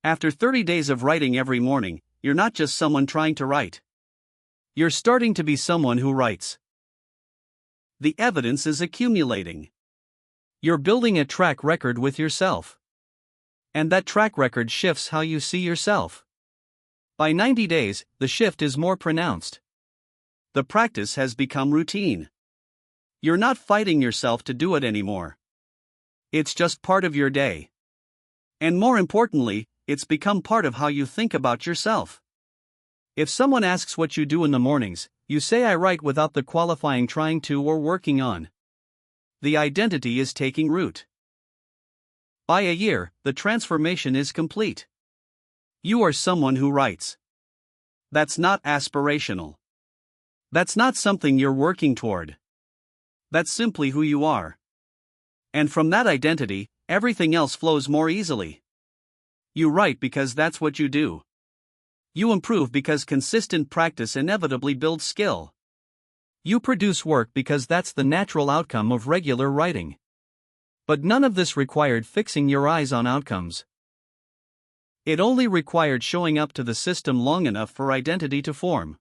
[SPEAKER 1] After 30 days of writing every morning, you're not just someone trying to write. You're starting to be someone who writes. The evidence is accumulating. You're building a track record with yourself. And that track record shifts how you see yourself. By 90 days, the shift is more pronounced. The practice has become routine. You're not fighting yourself to do it anymore. It's just part of your day. And more importantly, it's become part of how you think about yourself. If someone asks what you do in the mornings, you say I write without the qualifying trying to or working on. The identity is taking root. By a year, the transformation is complete. You are someone who writes. That's not aspirational. That's not something you're working toward. That's simply who you are. And from that identity, everything else flows more easily. You write because that's what you do. You improve because consistent practice inevitably builds skill. You produce work because that's the natural outcome of regular writing. But none of this required fixing your eyes on outcomes. It only required showing up to the system long enough for identity to form.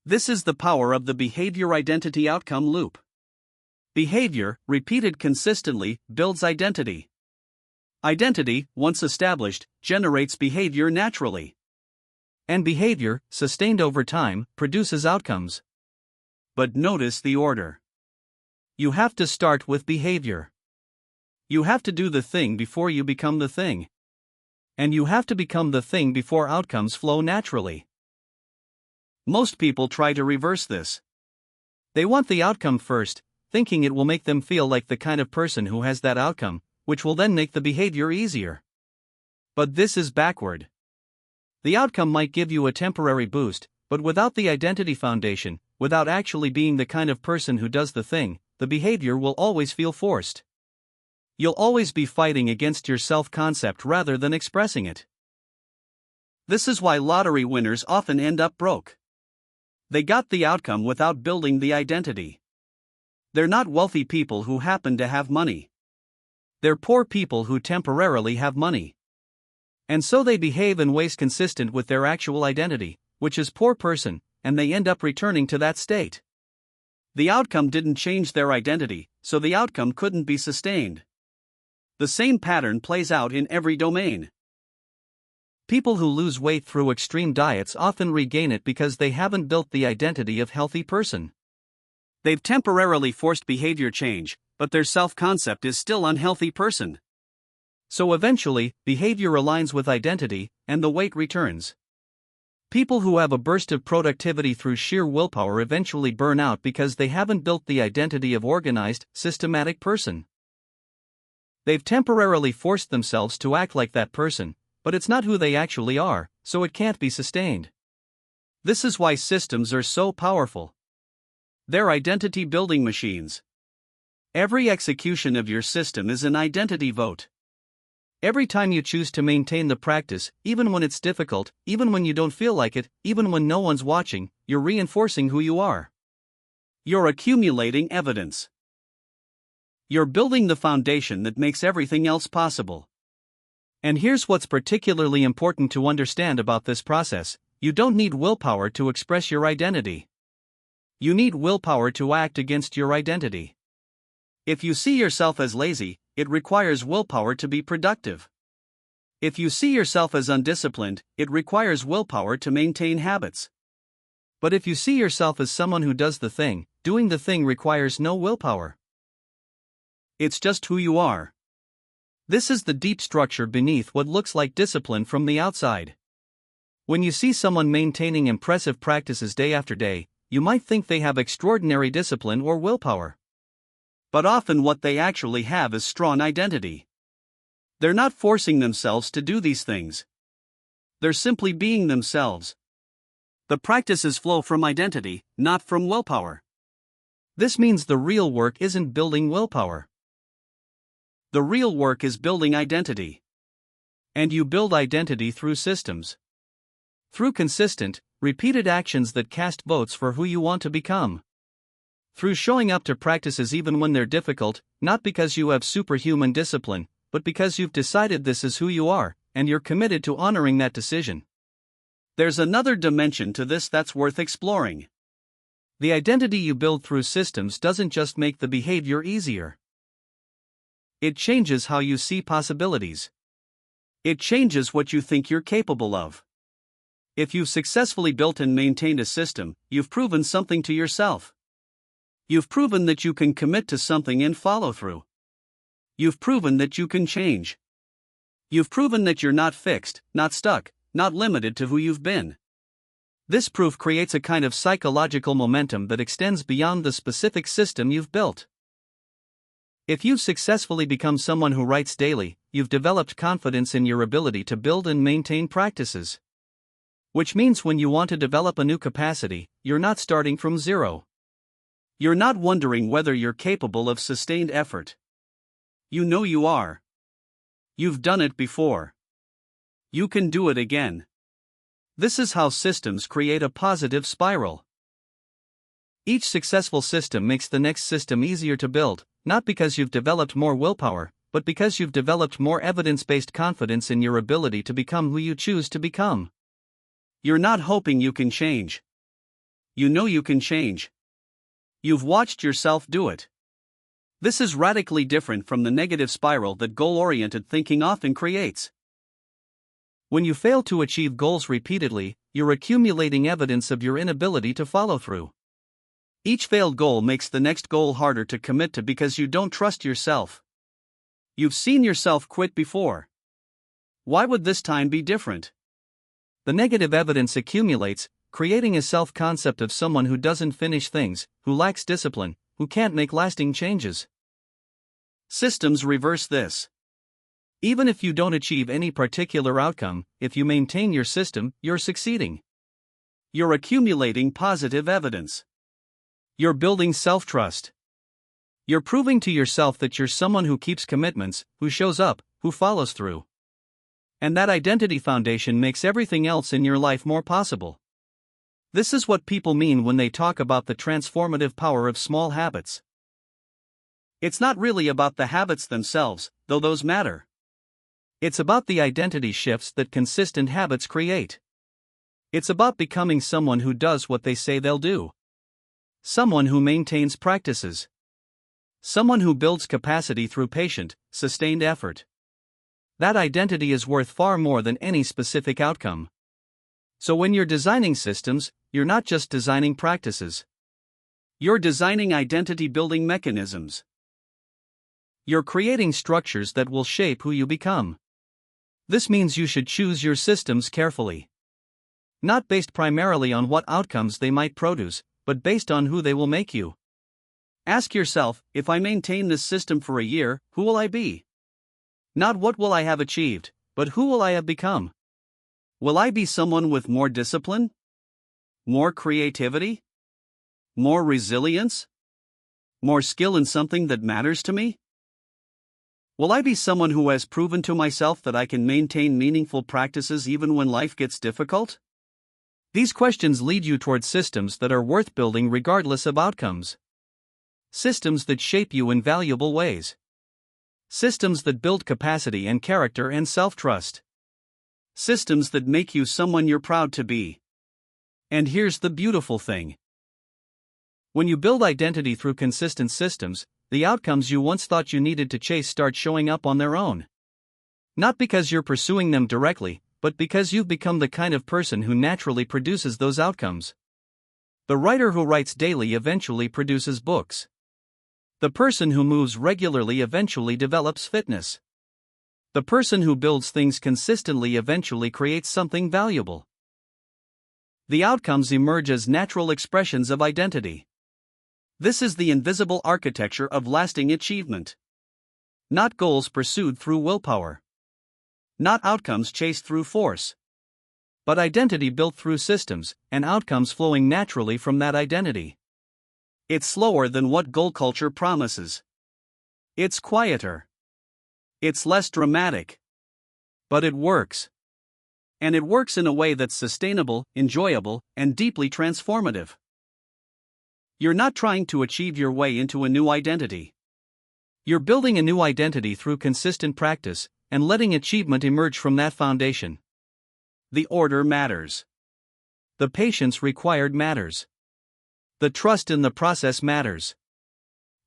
[SPEAKER 1] This is the power of the behavior identity outcome loop. Behavior, repeated consistently, builds identity. Identity, once established, generates behavior naturally. And behavior, sustained over time, produces outcomes. But notice the order. You have to start with behavior. You have to do the thing before you become the thing. And you have to become the thing before outcomes flow naturally. Most people try to reverse this. They want the outcome first, thinking it will make them feel like the kind of person who has that outcome, which will then make the behavior easier. But this is backward. The outcome might give you a temporary boost, but without the identity foundation, without actually being the kind of person who does the thing, the behavior will always feel forced. You'll always be fighting against your self-concept rather than expressing it. This is why lottery winners often end up broke. They got the outcome without building the identity. They're not wealthy people who happen to have money. They're poor people who temporarily have money. And so they behave in ways consistent with their actual identity, which is poor person, and they end up returning to that state. The outcome didn't change their identity, so the outcome couldn't be sustained. The same pattern plays out in every domain. People who lose weight through extreme diets often regain it because they haven't built the identity of healthy person. They've temporarily forced behavior change, but their self-concept is still unhealthy person. So eventually, behavior aligns with identity, and the weight returns. People who have a burst of productivity through sheer willpower eventually burn out because they haven't built the identity of organized, systematic person. They've temporarily forced themselves to act like that person, but it's not who they actually are, so it can't be sustained. This is why systems are so powerful. They're identity-building machines. Every execution of your system is an identity vote. Every time you choose to maintain the practice, even when it's difficult, even when you don't feel like it, even when no one's watching, you're reinforcing who you are. You're accumulating evidence. You're building the foundation that makes everything else possible. And here's what's particularly important to understand about this process: you don't need willpower to express your identity. You need willpower to act against your identity. If you see yourself as lazy, it requires willpower to be productive. If you see yourself as undisciplined, it requires willpower to maintain habits. But if you see yourself as someone who does the thing, doing the thing requires no willpower. It's just who you are. This is the deep structure beneath what looks like discipline from the outside. When you see someone maintaining impressive practices day after day, you might think they have extraordinary discipline or willpower. But often what they actually have is strong identity. They're not forcing themselves to do these things. They're simply being themselves. The practices flow from identity, not from willpower. This means the real work isn't building willpower. The real work is building identity. And you build identity through systems. Through consistent, repeated actions that cast votes for who you want to become. Through showing up to practices even when they're difficult, not because you have superhuman discipline, but because you've decided this is who you are, and you're committed to honoring that decision. There's another dimension to this that's worth exploring. The identity you build through systems doesn't just make the behavior easier. It changes how you see possibilities. It changes what you think you're capable of. If you've successfully built and maintained a system, you've proven something to yourself. You've proven that you can commit to something and follow through. You've proven that you can change. You've proven that you're not fixed, not stuck, not limited to who you've been. This proof creates a kind of psychological momentum that extends beyond the specific system you've built. If you've successfully become someone who writes daily, you've developed confidence in your ability to build and maintain practices. Which means when you want to develop a new capacity, you're not starting from zero. You're not wondering whether you're capable of sustained effort. You know you are. You've done it before. You can do it again. This is how systems create a positive spiral. Each successful system makes the next system easier to build, not because you've developed more willpower, but because you've developed more evidence-based confidence in your ability to become who you choose to become. You're not hoping you can change. You know you can change. You've watched yourself do it. This is radically different from the negative spiral that goal-oriented thinking often creates. When you fail to achieve goals repeatedly, you're accumulating evidence of your inability to follow through. Each failed goal makes the next goal harder to commit to because you don't trust yourself. You've seen yourself quit before. Why would this time be different? The negative evidence accumulates, creating a self-concept of someone who doesn't finish things, who lacks discipline, who can't make lasting changes. Systems reverse this. Even if you don't achieve any particular outcome, if you maintain your system, you're succeeding. You're accumulating positive evidence. You're building self-trust. You're proving to yourself that you're someone who keeps commitments, who shows up, who follows through. And that identity foundation makes everything else in your life more possible. This is what people mean when they talk about the transformative power of small habits. It's not really about the habits themselves, though those matter. It's about the identity shifts that consistent habits create. It's about becoming someone who does what they say they'll do. Someone who maintains practices. Someone who builds capacity through patient, sustained effort. that identity is worth far more than any specific outcome. So when you're designing systems, you're not just designing practices. You're designing identity-building mechanisms. You're creating structures that will shape who you become. This means you should choose your systems carefully. Not based primarily on what outcomes they might produce, but based on who they will make you. Ask yourself, if I maintain this system for a year, who will I be? Not what will I have achieved, but who will I have become? Will I be someone with more discipline? More creativity? More resilience? More skill in something that matters to me? Will I be someone who has proven to myself that I can maintain meaningful practices even when life gets difficult? These questions lead you towards systems that are worth building regardless of outcomes. Systems that shape you in valuable ways. Systems that build capacity and character and self-trust. Systems that make you someone you're proud to be. And here's the beautiful thing. When you build identity through consistent systems, the outcomes you once thought you needed to chase start showing up on their own. Not because you're pursuing them directly, but because you've become the kind of person who naturally produces those outcomes. The writer who writes daily eventually produces books. The person who moves regularly eventually develops fitness. The person who builds things consistently eventually creates something valuable. The outcomes emerge as natural expressions of identity. This is the invisible architecture of lasting achievement. Not goals pursued through willpower. Not outcomes chased through force. But identity built through systems, and outcomes flowing naturally from that identity. It's slower than what goal culture promises. It's quieter. It's less dramatic. But it works. And it works in a way that's sustainable, enjoyable, and deeply transformative. You're not trying to achieve your way into a new identity. You're building a new identity through consistent practice, and letting achievement emerge from that foundation. The order matters. The patience required matters. The trust in the process matters.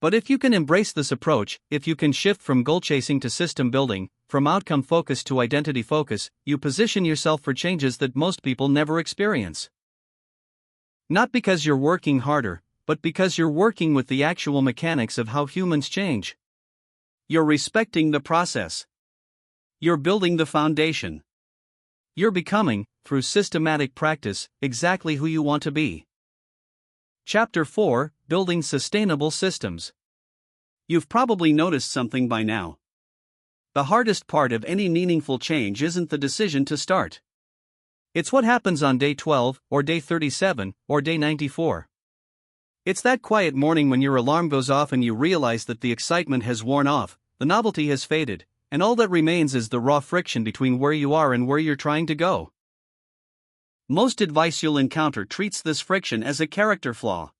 [SPEAKER 1] But if you can embrace this approach, if you can shift from goal chasing to system building, from outcome focus to identity focus, you position yourself for changes that most people never experience. Not because you're working harder, but because you're working with the actual mechanics of how humans change. You're respecting the process. You're building the foundation. You're becoming, through systematic practice, exactly who you want to be. Chapter 4: Building Sustainable Systems. You've probably noticed something by now. The hardest part of any meaningful change isn't the decision to start. It's what happens on day 12, or day 37, or day 94. It's that quiet morning when your alarm goes off and you realize that the excitement has worn off, the novelty has faded, and all that remains is the raw friction between where you are and where you're trying to go. Most advice you'll encounter treats this friction as a character flaw.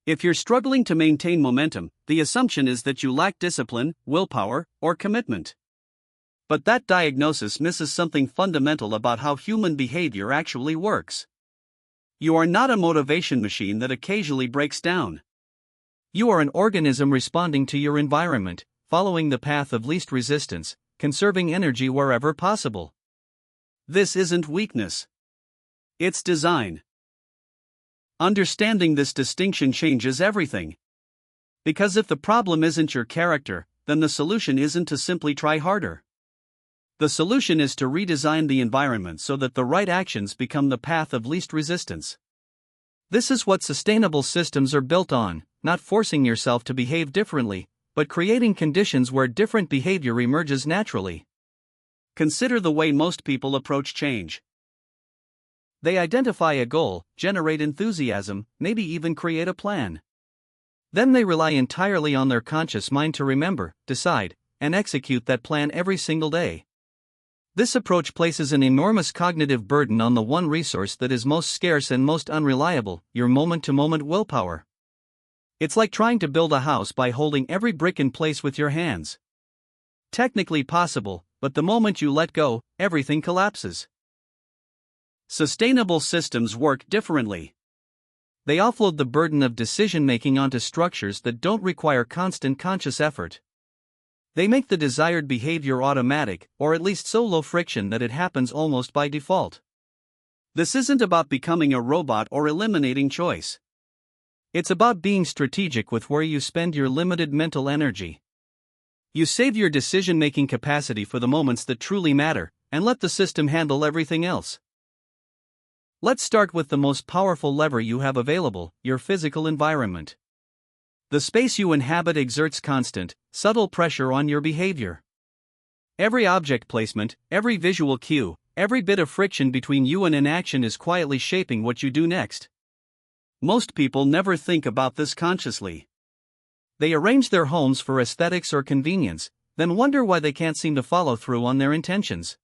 [SPEAKER 1] If you're struggling to maintain momentum, the assumption is that you lack discipline, willpower, or commitment. But that diagnosis misses something fundamental about how human behavior actually works. You are not a motivation machine that occasionally breaks down. You are an organism responding to your environment, following the path of least resistance, conserving energy wherever possible. This isn't weakness. It's design. Understanding this distinction changes everything. Because if the problem isn't your character, then the solution isn't to simply try harder. The solution is to redesign the environment so that the right actions become the path of least resistance. This is what sustainable systems are built on, not forcing yourself to behave differently, but creating conditions where different behavior emerges naturally. Consider the way most people approach change. They identify a goal, generate enthusiasm, maybe even create a plan. Then they rely entirely on their conscious mind to remember, decide, and execute that plan every single day. This approach places an enormous cognitive burden on the one resource that is most scarce and most unreliable, your moment-to-moment willpower. It's like trying to build a house by holding every brick in place with your hands. Technically possible, but the moment you let go, everything collapses. Sustainable systems work differently. They offload the burden of decision-making onto structures that don't require constant conscious effort. They make the desired behavior automatic, or at least so low friction that it happens almost by default. This isn't about becoming a robot or eliminating choice. It's about being strategic with where you spend your limited mental energy. You save your decision-making capacity for the moments that truly matter, and let the system handle everything else. Let's start with the most powerful lever you have available, your physical environment. The space you inhabit exerts constant, subtle pressure on your behavior. Every object placement, every visual cue, every bit of friction between you and inaction is quietly shaping what you do next. Most people never think about this consciously. They arrange their homes for aesthetics or convenience, then wonder why they can't seem to follow through on their intentions.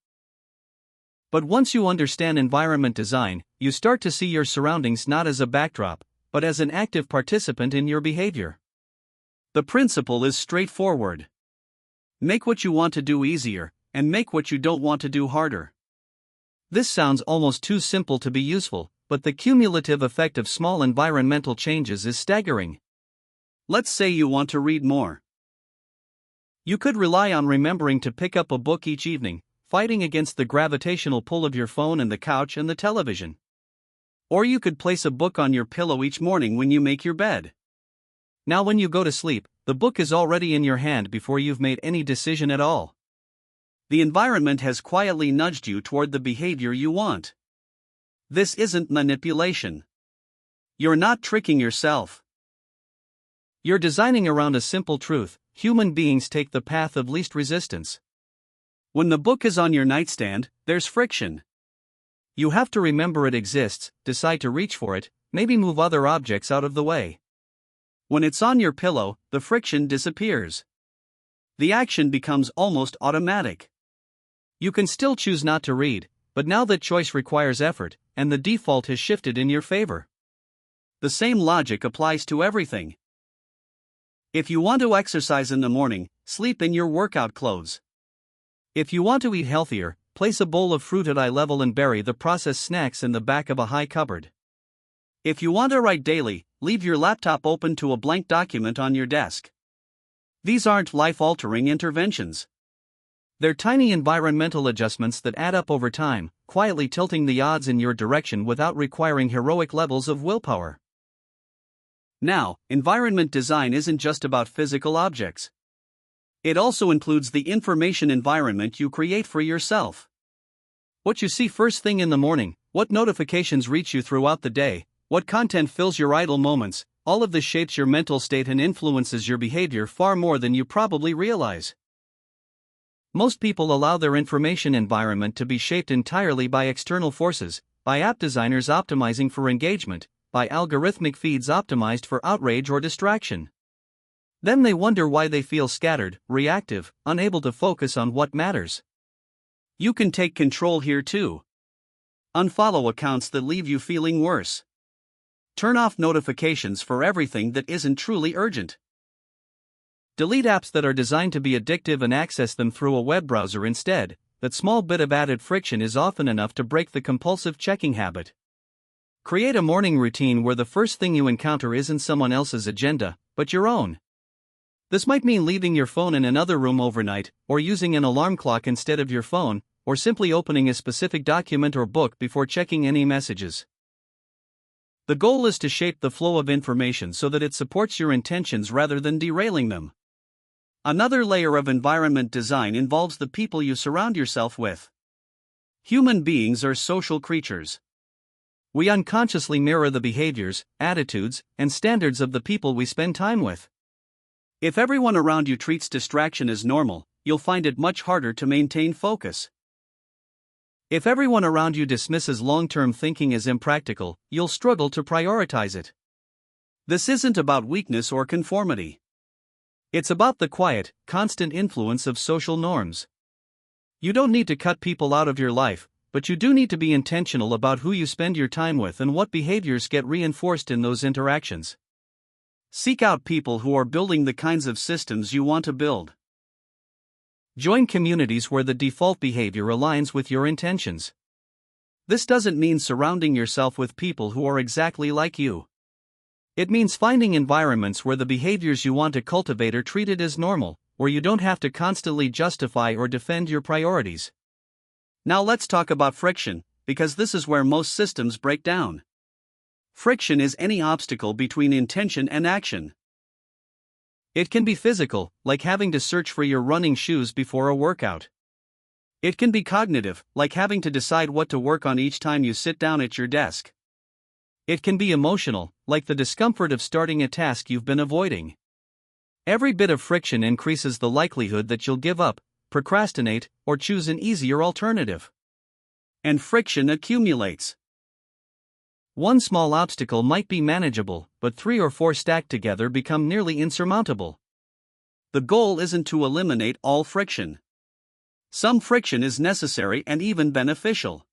[SPEAKER 1] But once you understand environment design, you start to see your surroundings not as a backdrop, but as an active participant in your behavior. The principle is straightforward. Make what you want to do easier, and make what you don't want to do harder. This sounds almost too simple to be useful, but the cumulative effect of small environmental changes is staggering. Let's say you want to read more. You could rely on remembering to pick up a book each evening, fighting against the gravitational pull of your phone and the couch and the television. Or you could place a book on your pillow each morning when you make your bed. Now when you go to sleep, the book is already in your hand before you've made any decision at all. The environment has quietly nudged you toward the behavior you want. This isn't manipulation. You're not tricking yourself. You're designing around a simple truth: human beings take the path of least resistance. When the book is on your nightstand, there's friction. You have to remember it exists, decide to reach for it, maybe move other objects out of the way. When it's on your pillow, the friction disappears. The action becomes almost automatic. You can still choose not to read, but now that choice requires effort, and the default has shifted in your favor. The same logic applies to everything. If you want to exercise in the morning, sleep in your workout clothes. If you want to eat healthier, place a bowl of fruit at eye level and bury the processed snacks in the back of a high cupboard. If you want to write daily, leave your laptop open to a blank document on your desk. These aren't life-altering interventions. They're tiny environmental adjustments that add up over time, quietly tilting the odds in your direction without requiring heroic levels of willpower. Now, environment design isn't just about physical objects. It also includes the information environment you create for yourself. What you see first thing in the morning, what notifications reach you throughout the day, what content fills your idle moments, all of this shapes your mental state and influences your behavior far more than you probably realize. Most people allow their information environment to be shaped entirely by external forces, by app designers optimizing for engagement, by algorithmic feeds optimized for outrage or distraction. Then they wonder why they feel scattered, reactive, unable to focus on what matters. You can take control here too. Unfollow accounts that leave you feeling worse. Turn off notifications for everything that isn't truly urgent. Delete apps that are designed to be addictive and access them through a web browser instead. That small bit of added friction is often enough to break the compulsive checking habit. Create a morning routine where the first thing you encounter isn't someone else's agenda, but your own. This might mean leaving your phone in another room overnight, or using an alarm clock instead of your phone, or simply opening a specific document or book before checking any messages. The goal is to shape the flow of information so that it supports your intentions rather than derailing them. Another layer of environment design involves the people you surround yourself with. Human beings are social creatures. We unconsciously mirror the behaviors, attitudes, and standards of the people we spend time with. If everyone around you treats distraction as normal, you'll find it much harder to maintain focus. If everyone around you dismisses long-term thinking as impractical, you'll struggle to prioritize it. This isn't about weakness or conformity. It's about the quiet, constant influence of social norms. You don't need to cut people out of your life, but you do need to be intentional about who you spend your time with and what behaviors get reinforced in those interactions. Seek out people who are building the kinds of systems you want to build. Join communities where the default behavior aligns with your intentions. This doesn't mean surrounding yourself with people who are exactly like you. It means finding environments where the behaviors you want to cultivate are treated as normal, where you don't have to constantly justify or defend your priorities. Now let's talk about friction, because this is where most systems break down. Friction is any obstacle between intention and action. It can be physical, like having to search for your running shoes before a workout. It can be cognitive, like having to decide what to work on each time you sit down at your desk. It can be emotional, like the discomfort of starting a task you've been avoiding. Every bit of friction increases the likelihood that you'll give up, procrastinate, or choose an easier alternative. And friction accumulates. One small obstacle might be manageable, but 3 or 4 stacked together become nearly insurmountable. The goal isn't to eliminate all friction. Some friction is necessary and even beneficial.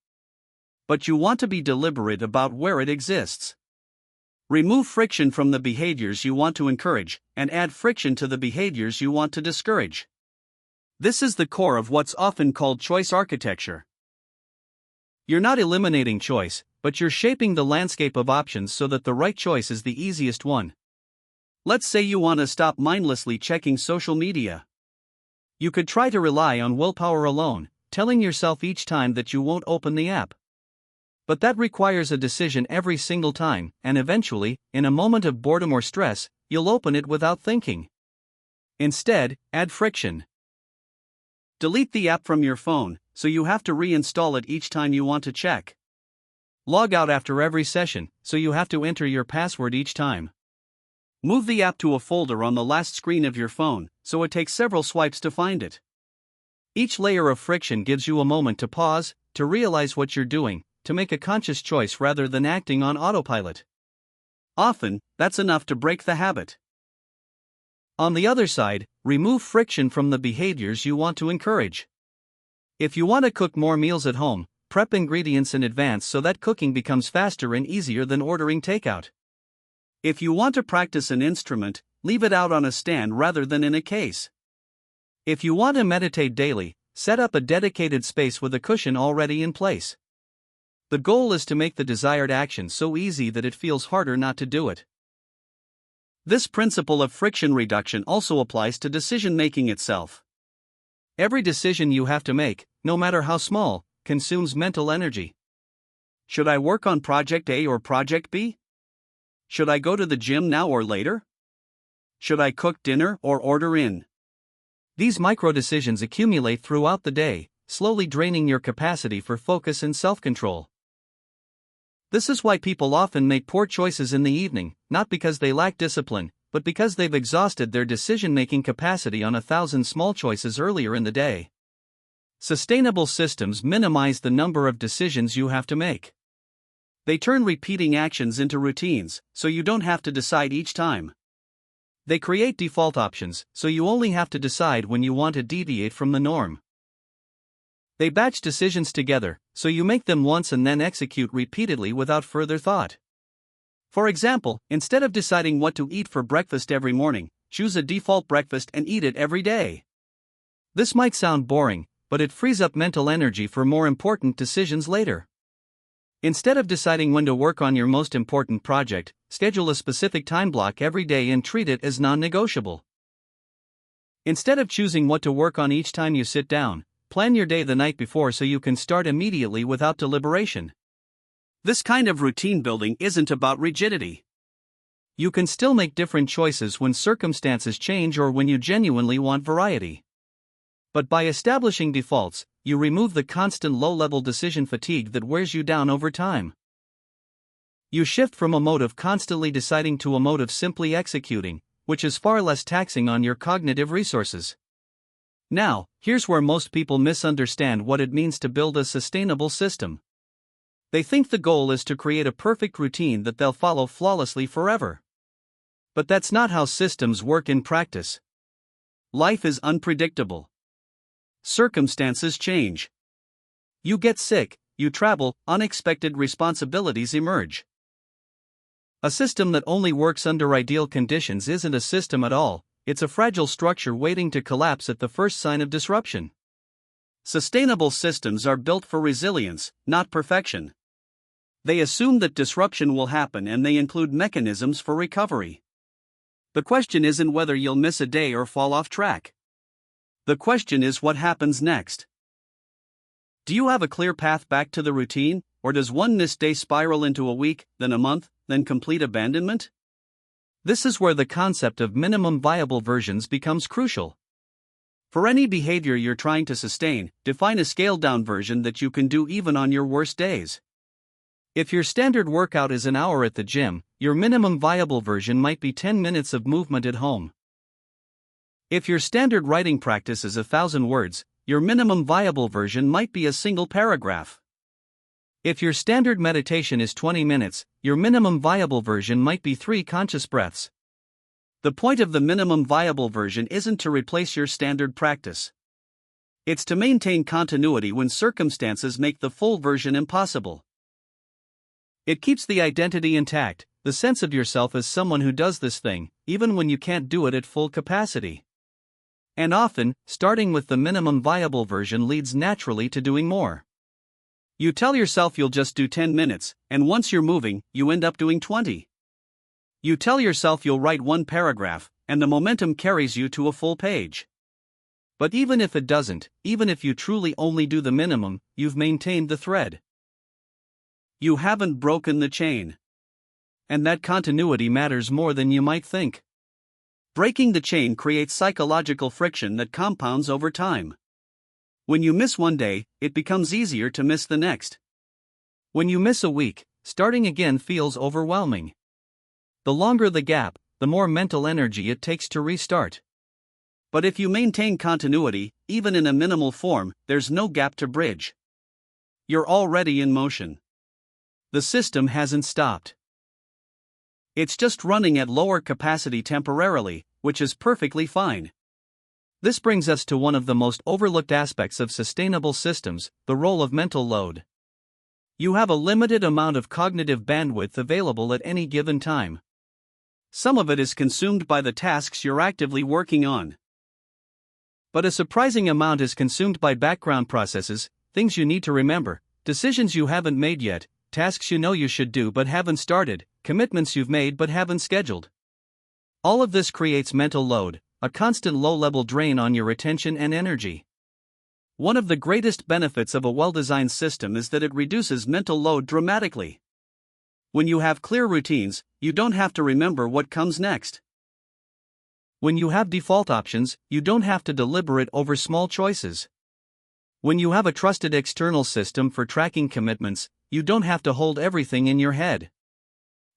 [SPEAKER 1] But you want to be deliberate about where it exists. Remove friction from the behaviors you want to encourage, and add friction to the behaviors you want to discourage. This is the core of what's often called choice architecture. You're not eliminating choice, but you're shaping the landscape of options so that the right choice is the easiest one. Let's say you want to stop mindlessly checking social media. You could try to rely on willpower alone, telling yourself each time that you won't open the app. But that requires a decision every single time, and eventually, in a moment of boredom or stress, you'll open it without thinking. Instead, add friction. Delete the app from your phone, so you have to reinstall it each time you want to check. Log out after every session, so you have to enter your password each time. Move the app to a folder on the last screen of your phone, so it takes several swipes to find it. Each layer of friction gives you a moment to pause, to realize what you're doing, to make a conscious choice rather than acting on autopilot. Often, that's enough to break the habit. On the other side, remove friction from the behaviors you want to encourage. If you want to cook more meals at home, prep ingredients in advance so that cooking becomes faster and easier than ordering takeout. If you want to practice an instrument, leave it out on a stand rather than in a case. If you want to meditate daily, set up a dedicated space with a cushion already in place. The goal is to make the desired action so easy that it feels harder not to do it. This principle of friction reduction also applies to decision-making itself. Every decision you have to make, no matter how small, consumes mental energy. Should I work on Project A or Project B? Should I go to the gym now or later? Should I cook dinner or order in? These micro-decisions accumulate throughout the day, slowly draining your capacity for focus and self-control. This is why people often make poor choices in the evening, not because they lack discipline, but because they've exhausted their decision-making capacity on 1,000 small choices earlier in the day. Sustainable systems minimize the number of decisions you have to make. They turn repeating actions into routines, so you don't have to decide each time. They create default options, so you only have to decide when you want to deviate from the norm. They batch decisions together, so you make them once and then execute repeatedly without further thought. For example, instead of deciding what to eat for breakfast every morning, choose a default breakfast and eat it every day. This might sound boring, but it frees up mental energy for more important decisions later. Instead of deciding when to work on your most important project, schedule a specific time block every day and treat it as non-negotiable. Instead of choosing what to work on each time you sit down, plan your day the night before so you can start immediately without deliberation. This kind of routine building isn't about rigidity. You can still make different choices when circumstances change or when you genuinely want variety. But by establishing defaults, you remove the constant low-level decision fatigue that wears you down over time. You shift from a mode of constantly deciding to a mode of simply executing, which is far less taxing on your cognitive resources. Now, here's where most people misunderstand what it means to build a sustainable system. They think the goal is to create a perfect routine that they'll follow flawlessly forever. But that's not how systems work in practice. Life is unpredictable. Circumstances change. You get sick, you travel, unexpected responsibilities emerge. A system that only works under ideal conditions isn't a system at all, it's a fragile structure waiting to collapse at the first sign of disruption. Sustainable systems are built for resilience, not perfection. They assume that disruption will happen and they include mechanisms for recovery. The question isn't whether you'll miss a day or fall off track. The question is, what happens next? Do you have a clear path back to the routine, or does one missed day spiral into a week, then a month, then complete abandonment? This is where the concept of minimum viable versions becomes crucial. For any behavior you're trying to sustain, define a scaled-down version that you can do even on your worst days. If your standard workout is an hour at the gym, your minimum viable version might be 10 minutes of movement at home. If your standard writing practice is 1,000 words, your minimum viable version might be a single paragraph. If your standard meditation is 20 minutes, your minimum viable version might be 3 conscious breaths. The point of the minimum viable version isn't to replace your standard practice. It's to maintain continuity when circumstances make the full version impossible. It keeps the identity intact, the sense of yourself as someone who does this thing, even when you can't do it at full capacity. And often, starting with the minimum viable version leads naturally to doing more. You tell yourself you'll just do 10 minutes, and once you're moving, you end up doing 20. You tell yourself you'll write 1 paragraph, and the momentum carries you to a full page. But even if it doesn't, even if you truly only do the minimum, you've maintained the thread. You haven't broken the chain. And that continuity matters more than you might think. Breaking the chain creates psychological friction that compounds over time. When you miss one day, it becomes easier to miss the next. When you miss a week, starting again feels overwhelming. The longer the gap, the more mental energy it takes to restart. But if you maintain continuity, even in a minimal form, there's no gap to bridge. You're already in motion. The system hasn't stopped. It's just running at lower capacity temporarily, which is perfectly fine. This brings us to one of the most overlooked aspects of sustainable systems, the role of mental load. You have a limited amount of cognitive bandwidth available at any given time. Some of it is consumed by the tasks you're actively working on. But a surprising amount is consumed by background processes, things you need to remember, decisions you haven't made yet, tasks you know you should do but haven't started, commitments you've made but haven't scheduled. All of this creates mental load, a constant low-level drain on your attention and energy. One of the greatest benefits of a well-designed system is that it reduces mental load dramatically. When you have clear routines, you don't have to remember what comes next. When you have default options, you don't have to deliberate over small choices. When you have a trusted external system for tracking commitments, you don't have to hold everything in your head.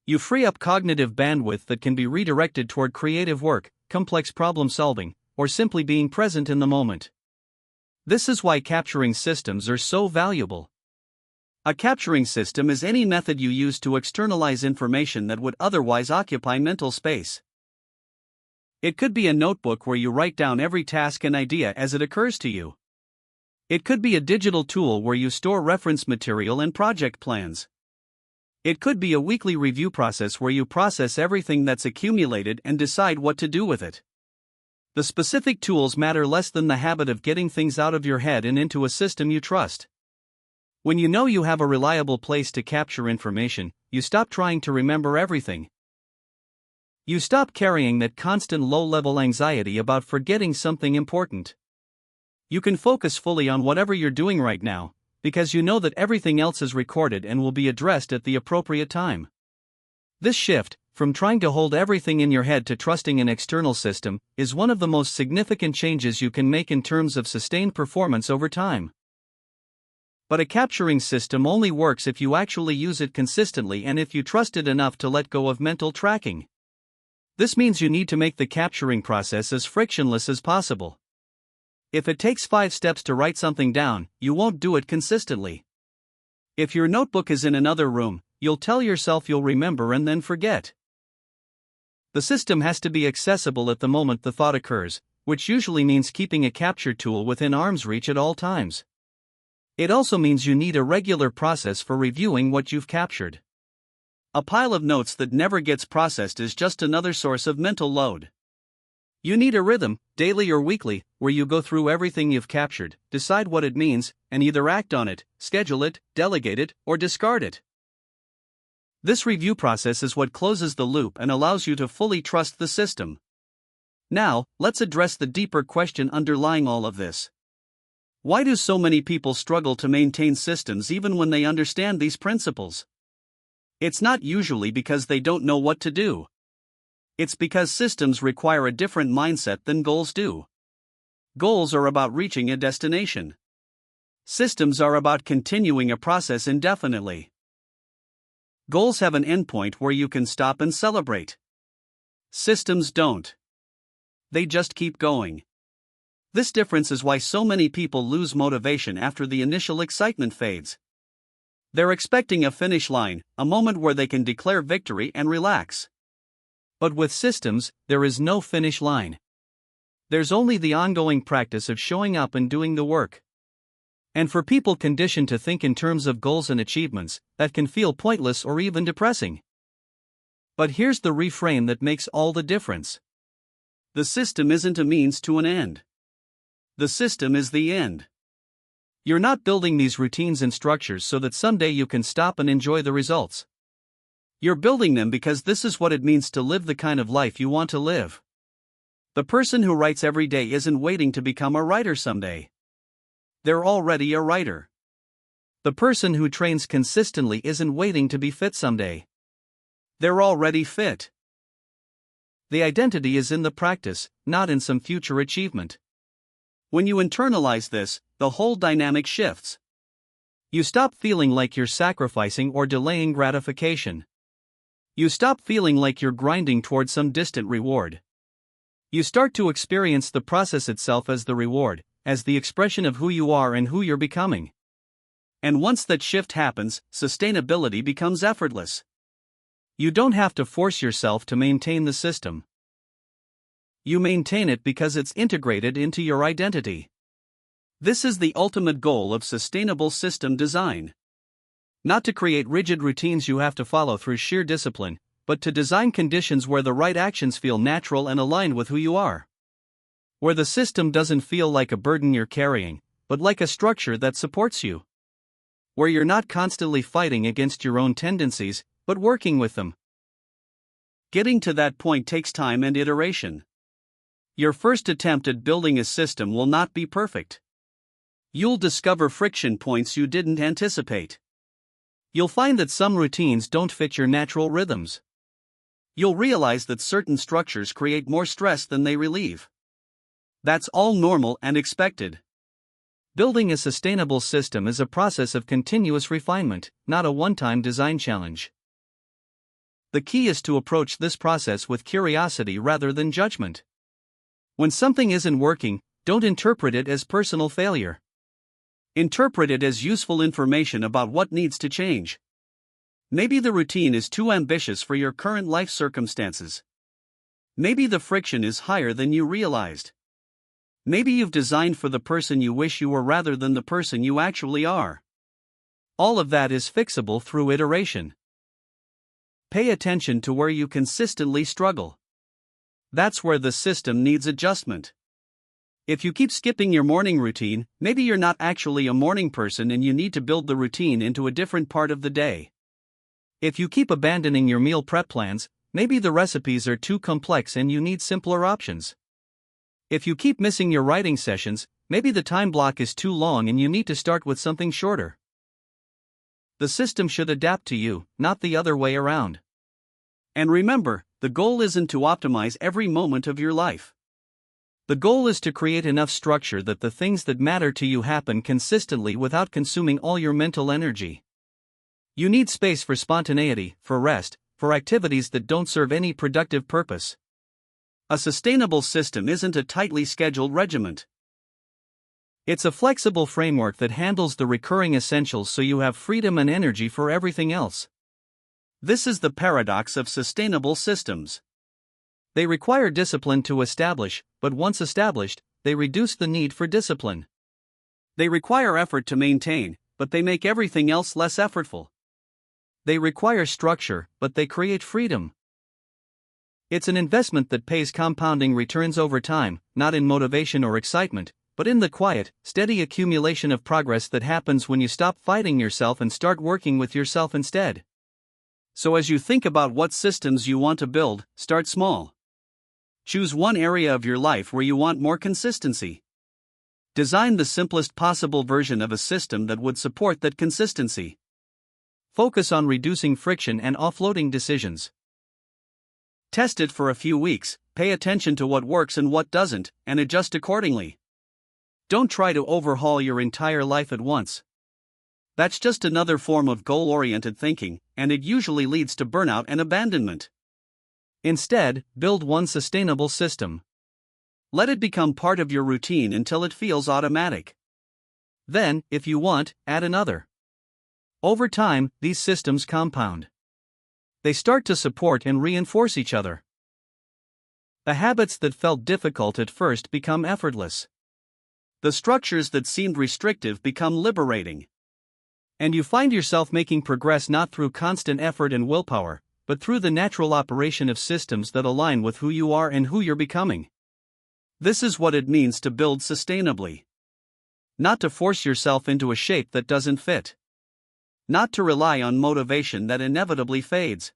[SPEAKER 1] You free up cognitive bandwidth that can be redirected toward creative work, complex problem solving, or simply being present in the moment. This is why capturing systems are so valuable. A capturing system is any method you use to externalize information that would otherwise occupy mental space. It could be a notebook where you write down every task and idea as it occurs to you. It could be a digital tool where you store reference material and project plans. It could be a weekly review process where you process everything that's accumulated and decide what to do with it. The specific tools matter less than the habit of getting things out of your head and into a system you trust. When you know you have a reliable place to capture information, you stop trying to remember everything. You stop carrying that constant low-level anxiety about forgetting something important. You can focus fully on whatever you're doing right now, because you know that everything else is recorded and will be addressed at the appropriate time. This shift, from trying to hold everything in your head to trusting an external system, is one of the most significant changes you can make in terms of sustained performance over time. But a capturing system only works if you actually use it consistently and if you trust it enough to let go of mental tracking. This means you need to make the capturing process as frictionless as possible. If it takes 5 steps to write something down, you won't do it consistently. If your notebook is in another room, you'll tell yourself you'll remember and then forget. The system has to be accessible at the moment the thought occurs, which usually means keeping a capture tool within arm's reach at all times. It also means you need a regular process for reviewing what you've captured. A pile of notes that never gets processed is just another source of mental load. You need a rhythm, daily or weekly, where you go through everything you've captured, decide what it means, and either act on it, schedule it, delegate it, or discard it. This review process is what closes the loop and allows you to fully trust the system. Now, let's address the deeper question underlying all of this. Why do so many people struggle to maintain systems even when they understand these principles? It's not usually because they don't know what to do. It's because systems require a different mindset than goals do. Goals are about reaching a destination. Systems are about continuing a process indefinitely. Goals have an endpoint where you can stop and celebrate. Systems don't. They just keep going. This difference is why so many people lose motivation after the initial excitement fades. They're expecting a finish line, a moment where they can declare victory and relax. But with systems, there is no finish line. There's only the ongoing practice of showing up and doing the work. And for people conditioned to think in terms of goals and achievements, that can feel pointless or even depressing. But here's the reframe that makes all the difference. The system isn't a means to an end. The system is the end. You're not building these routines and structures so that someday you can stop and enjoy the results. You're building them because this is what it means to live the kind of life you want to live. The person who writes every day isn't waiting to become a writer someday. They're already a writer. The person who trains consistently isn't waiting to be fit someday. They're already fit. The identity is in the practice, not in some future achievement. When you internalize this, the whole dynamic shifts. You stop feeling like you're sacrificing or delaying gratification. You stop feeling like you're grinding toward some distant reward. You start to experience the process itself as the reward, as the expression of who you are and who you're becoming. And once that shift happens, sustainability becomes effortless. You don't have to force yourself to maintain the system. You maintain it because it's integrated into your identity. This is the ultimate goal of sustainable system design. Not to create rigid routines you have to follow through sheer discipline, but to design conditions where the right actions feel natural and aligned with who you are. Where the system doesn't feel like a burden you're carrying, but like a structure that supports you. Where you're not constantly fighting against your own tendencies, but working with them. Getting to that point takes time and iteration. Your first attempt at building a system will not be perfect. You'll discover friction points you didn't anticipate. You'll find that some routines don't fit your natural rhythms. You'll realize that certain structures create more stress than they relieve. That's all normal and expected. Building a sustainable system is a process of continuous refinement, not a one-time design challenge. The key is to approach this process with curiosity rather than judgment. When something isn't working, don't interpret it as personal failure. Interpret it as useful information about what needs to change. Maybe the routine is too ambitious for your current life circumstances. Maybe the friction is higher than you realized. Maybe you've designed for the person you wish you were rather than the person you actually are. All of that is fixable through iteration. Pay attention to where you consistently struggle. That's where the system needs adjustment. If you keep skipping your morning routine, maybe you're not actually a morning person and you need to build the routine into a different part of the day. If you keep abandoning your meal prep plans, maybe the recipes are too complex and you need simpler options. If you keep missing your writing sessions, maybe the time block is too long and you need to start with something shorter. The system should adapt to you, not the other way around. And remember, the goal isn't to optimize every moment of your life. The goal is to create enough structure that the things that matter to you happen consistently without consuming all your mental energy. You need space for spontaneity, for rest, for activities that don't serve any productive purpose. A sustainable system isn't a tightly scheduled regiment. It's a flexible framework that handles the recurring essentials so you have freedom and energy for everything else. This is the paradox of sustainable systems. They require discipline to establish, but once established, they reduce the need for discipline. They require effort to maintain, but they make everything else less effortful. They require structure, but they create freedom. It's an investment that pays compounding returns over time, not in motivation or excitement, but in the quiet, steady accumulation of progress that happens when you stop fighting yourself and start working with yourself instead. So as you think about what systems you want to build, start small. Choose one area of your life where you want more consistency. Design the simplest possible version of a system that would support that consistency. Focus on reducing friction and offloading decisions. Test it for a few weeks, pay attention to what works and what doesn't, and adjust accordingly. Don't try to overhaul your entire life at once. That's just another form of goal-oriented thinking, and it usually leads to burnout and abandonment. Instead, build one sustainable system. Let it become part of your routine until it feels automatic. Then, if you want, add another. Over time, these systems compound. They start to support and reinforce each other. The habits that felt difficult at first become effortless. The structures that seemed restrictive become liberating. And you find yourself making progress not through constant effort and willpower, but through the natural operation of systems that align with who you are and who you're becoming. This is what it means to build sustainably. Not to force yourself into a shape that doesn't fit. Not to rely on motivation that inevitably fades.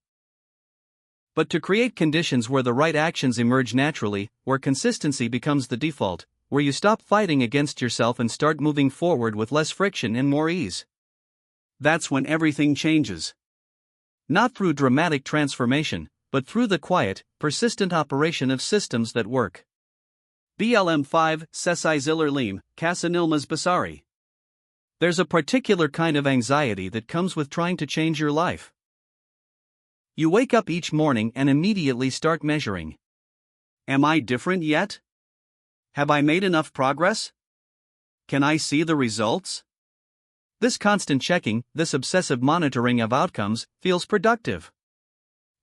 [SPEAKER 1] But to create conditions where the right actions emerge naturally, where consistency becomes the default, where you stop fighting against yourself and start moving forward with less friction and more ease. That's when everything changes. Not through dramatic transformation, but through the quiet, persistent operation of systems that work. BLM 5, Sesai Zillerleem, Casanilmas Basari. There's a particular kind of anxiety that comes with trying to change your life. You wake up each morning and immediately start measuring. Am I different yet? Have I made enough progress? Can I see the results? This constant checking, this obsessive monitoring of outcomes, feels productive.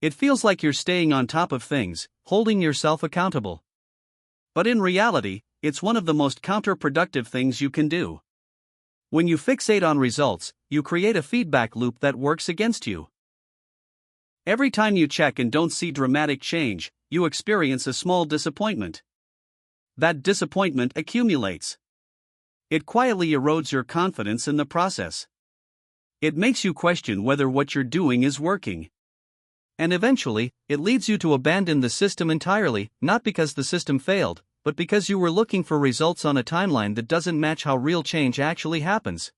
[SPEAKER 1] It feels like you're staying on top of things, holding yourself accountable. But in reality, it's one of the most counterproductive things you can do. When you fixate on results, you create a feedback loop that works against you. Every time you check and don't see dramatic change, you experience a small disappointment. That disappointment accumulates. It quietly erodes your confidence in the process. It makes you question whether what you're doing is working. And eventually, it leads you to abandon the system entirely, not because the system failed, but because you were looking for results on a timeline that doesn't match how real change actually happens.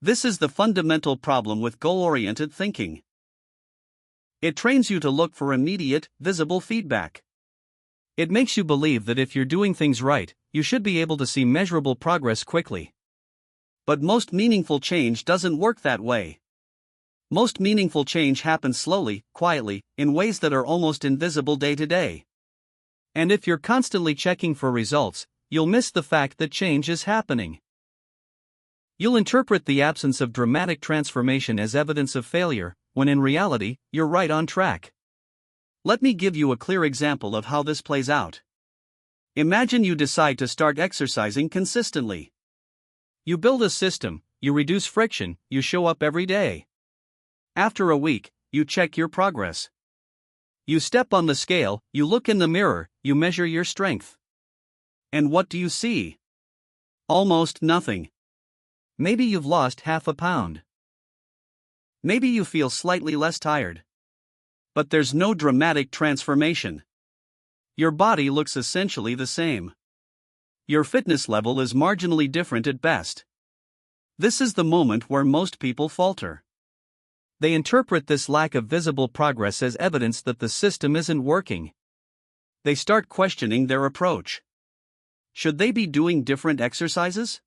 [SPEAKER 1] This is the fundamental problem with goal-oriented thinking. It trains you to look for immediate, visible feedback. It makes you believe that if you're doing things right, you should be able to see measurable progress quickly. But most meaningful change doesn't work that way. Most meaningful change happens slowly, quietly, in ways that are almost invisible day to day. And if you're constantly checking for results, you'll miss the fact that change is happening. You'll interpret the absence of dramatic transformation as evidence of failure, when in reality, you're right on track. Let me give you a clear example of how this plays out. Imagine you decide to start exercising consistently. You build a system, you reduce friction, you show up every day. After a week, you check your progress. You step on the scale, you look in the mirror, you measure your strength. And what do you see? Almost nothing. Maybe you've lost half a pound. Maybe you feel slightly less tired. But there's no dramatic transformation. Your body looks essentially the same. Your fitness level is marginally different at best. This is the moment where most people falter. They interpret this lack of visible progress as evidence that the system isn't working. They start questioning their approach. Should they be doing different exercises?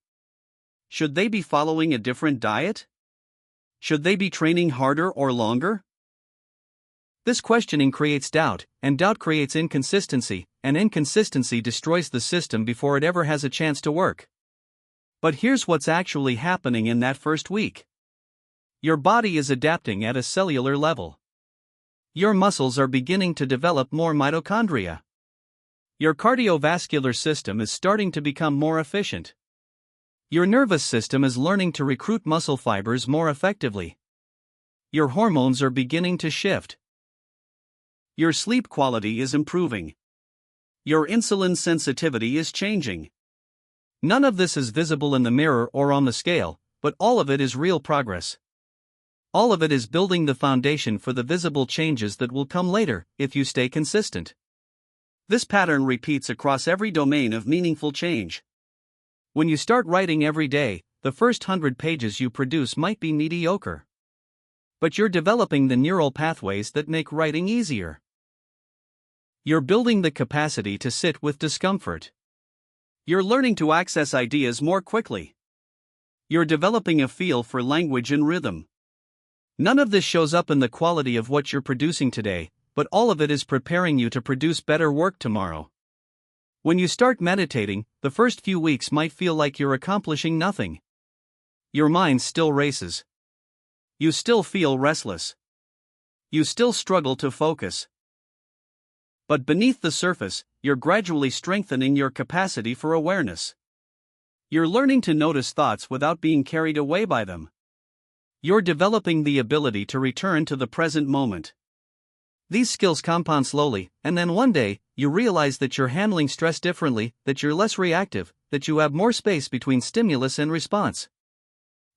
[SPEAKER 1] Should they be following a different diet? Should they be training harder or longer? This questioning creates doubt, and doubt creates inconsistency, and inconsistency destroys the system before it ever has a chance to work. But here's what's actually happening in that first week. Your body is adapting at a cellular level. Your muscles are beginning to develop more mitochondria. Your cardiovascular system is starting to become more efficient. Your nervous system is learning to recruit muscle fibers more effectively. Your hormones are beginning to shift. Your sleep quality is improving. Your insulin sensitivity is changing. None of this is visible in the mirror or on the scale, but all of it is real progress. All of it is building the foundation for the visible changes that will come later, if you stay consistent. This pattern repeats across every domain of meaningful change. When you start writing every day, the first 100 pages you produce might be mediocre. But you're developing the neural pathways that make writing easier. You're building the capacity to sit with discomfort. You're learning to access ideas more quickly. You're developing a feel for language and rhythm. None of this shows up in the quality of what you're producing today, but all of it is preparing you to produce better work tomorrow. When you start meditating, the first few weeks might feel like you're accomplishing nothing. Your mind still races. You still feel restless. You still struggle to focus. But beneath the surface, you're gradually strengthening your capacity for awareness. You're learning to notice thoughts without being carried away by them. You're developing the ability to return to the present moment. These skills compound slowly, and then one day, you realize that you're handling stress differently, that you're less reactive, that you have more space between stimulus and response.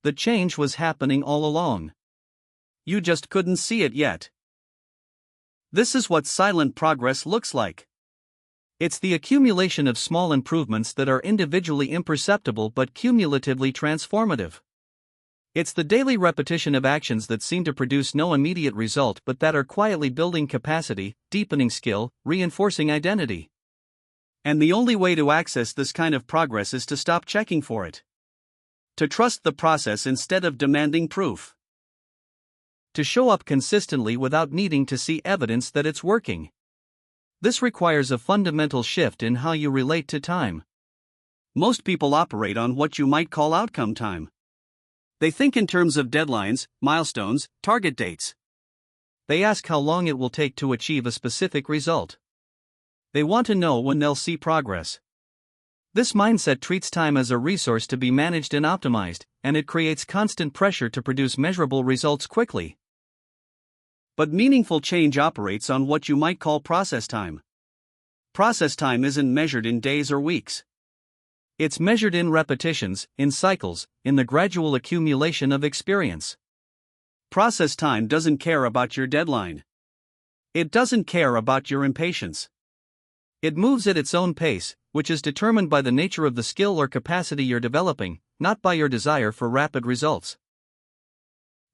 [SPEAKER 1] The change was happening all along. You just couldn't see it yet. This is what silent progress looks like. It's the accumulation of small improvements that are individually imperceptible but cumulatively transformative. It's the daily repetition of actions that seem to produce no immediate result but that are quietly building capacity, deepening skill, reinforcing identity. And the only way to access this kind of progress is to stop checking for it. To trust the process instead of demanding proof. To show up consistently without needing to see evidence that it's working. This requires a fundamental shift in how you relate to time. Most people operate on what you might call outcome time. They think in terms of deadlines, milestones, target dates. They ask how long it will take to achieve a specific result. They want to know when they'll see progress. This mindset treats time as a resource to be managed and optimized, and it creates constant pressure to produce measurable results quickly. But meaningful change operates on what you might call process time. Process time isn't measured in days or weeks. It's measured in repetitions, in cycles, in the gradual accumulation of experience. Process time doesn't care about your deadline. It doesn't care about your impatience. It moves at its own pace, which is determined by the nature of the skill or capacity you're developing, not by your desire for rapid results.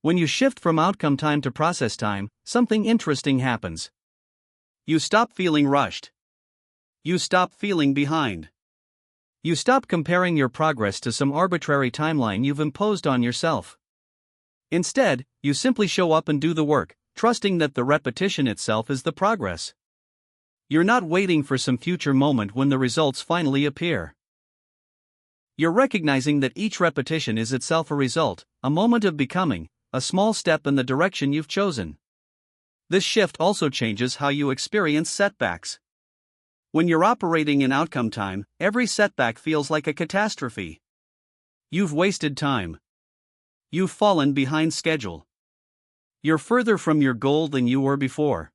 [SPEAKER 1] When you shift from outcome time to process time, something interesting happens. You stop feeling rushed. You stop feeling behind. You stop comparing your progress to some arbitrary timeline you've imposed on yourself. Instead, you simply show up and do the work, trusting that the repetition itself is the progress. You're not waiting for some future moment when the results finally appear. You're recognizing that each repetition is itself a result, a moment of becoming, a small step in the direction you've chosen. This shift also changes how you experience setbacks. When you're operating in outcome time, every setback feels like a catastrophe. You've wasted time. You've fallen behind schedule. You're further from your goal than you were before.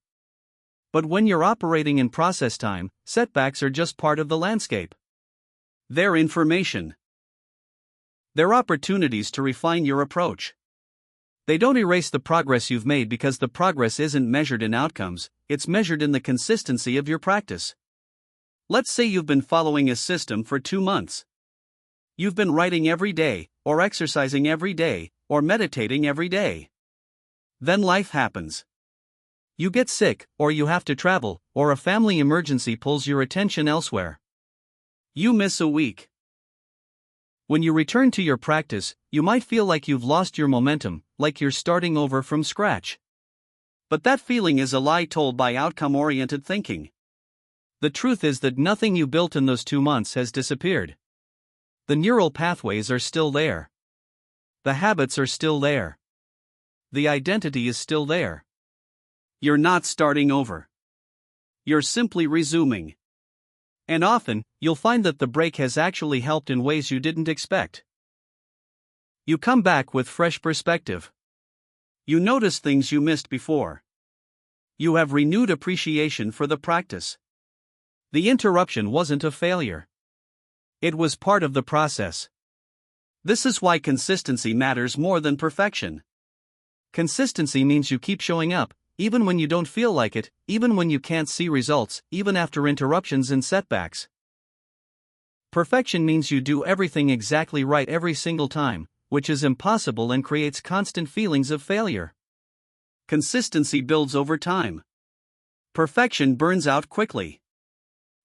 [SPEAKER 1] But when you're operating in process time, setbacks are just part of the landscape. They're information. They're opportunities to refine your approach. They don't erase the progress you've made because the progress isn't measured in outcomes, it's measured in the consistency of your practice. Let's say you've been following a system for 2 months. You've been writing every day, or exercising every day, or meditating every day. Then life happens. You get sick, or you have to travel, or a family emergency pulls your attention elsewhere. You miss a week. When you return to your practice, you might feel like you've lost your momentum, like you're starting over from scratch. But that feeling is a lie told by outcome-oriented thinking. The truth is that nothing you built in those 2 months has disappeared. The neural pathways are still there. The habits are still there. The identity is still there. You're not starting over. You're simply resuming. And often, you'll find that the break has actually helped in ways you didn't expect. You come back with fresh perspective. You notice things you missed before. You have renewed appreciation for the practice. The interruption wasn't a failure. It was part of the process. This is why consistency matters more than perfection. Consistency means you keep showing up, even when you don't feel like it, even when you can't see results, even after interruptions and setbacks. Perfection means you do everything exactly right every single time, which is impossible and creates constant feelings of failure. Consistency builds over time. Perfection burns out quickly.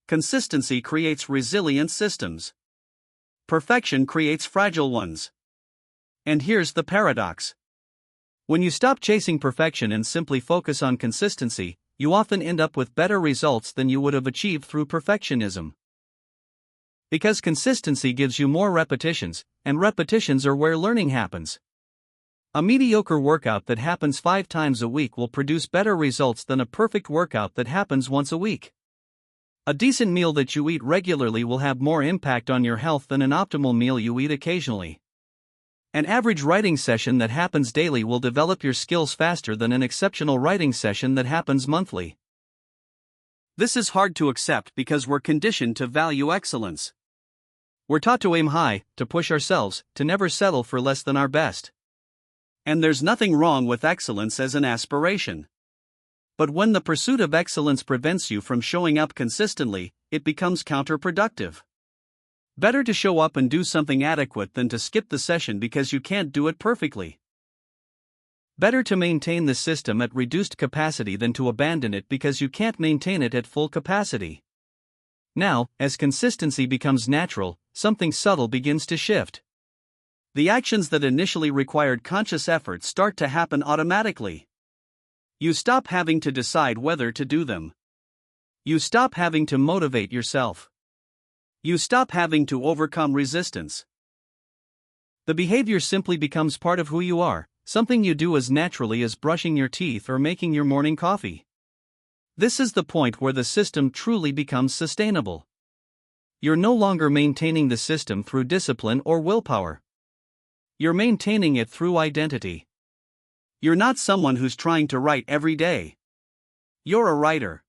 [SPEAKER 1] Consistency creates resilient systems. Perfection creates fragile ones. And here's the paradox. When you stop chasing perfection and simply focus on consistency, you often end up with better results than you would have achieved through perfectionism. Because consistency gives you more repetitions, and repetitions are where learning happens. A mediocre workout that happens 5 times a week will produce better results than a perfect workout that happens once a week. A decent meal that you eat regularly will have more impact on your health than an optimal meal you eat occasionally. An average writing session that happens daily will develop your skills faster than an exceptional writing session that happens monthly. This is hard to accept because we're conditioned to value excellence. We're taught to aim high, to push ourselves, to never settle for less than our best. And there's nothing wrong with excellence as an aspiration. But when the pursuit of excellence prevents you from showing up consistently, it becomes counterproductive. Better to show up and do something adequate than to skip the session because you can't do it perfectly. Better to maintain the system at reduced capacity than to abandon it because you can't maintain it at full capacity. Now, as consistency becomes natural, something subtle begins to shift. The actions that initially required conscious effort start to happen automatically. You stop having to decide whether to do them. You stop having to motivate yourself. You stop having to overcome resistance. The behavior simply becomes part of who you are, something you do as naturally as brushing your teeth or making your morning coffee. This is the point where the system truly becomes sustainable. You're no longer maintaining the system through discipline or willpower. You're maintaining it through identity. You're not someone who's trying to write every day. You're a writer.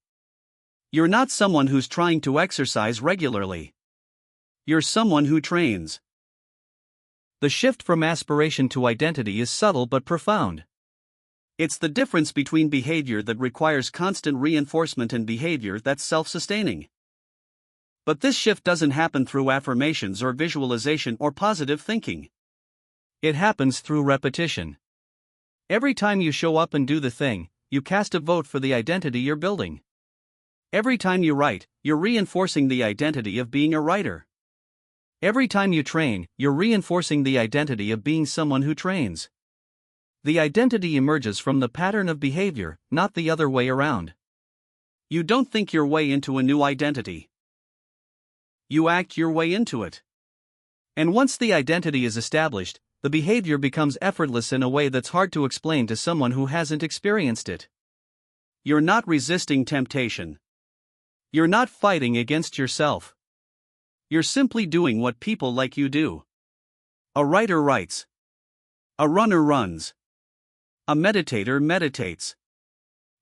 [SPEAKER 1] You're not someone who's trying to exercise regularly. You're someone who trains. The shift from aspiration to identity is subtle but profound. It's the difference between behavior that requires constant reinforcement and behavior that's self-sustaining. But this shift doesn't happen through affirmations or visualization or positive thinking. It happens through repetition. Every time you show up and do the thing, you cast a vote for the identity you're building. Every time you write, you're reinforcing the identity of being a writer. Every time you train, you're reinforcing the identity of being someone who trains. The identity emerges from the pattern of behavior, not the other way around. You don't think your way into a new identity. You act your way into it. And once the identity is established, the behavior becomes effortless in a way that's hard to explain to someone who hasn't experienced it. You're not resisting temptation. You're not fighting against yourself. You're simply doing what people like you do. A writer writes. A runner runs. A meditator meditates.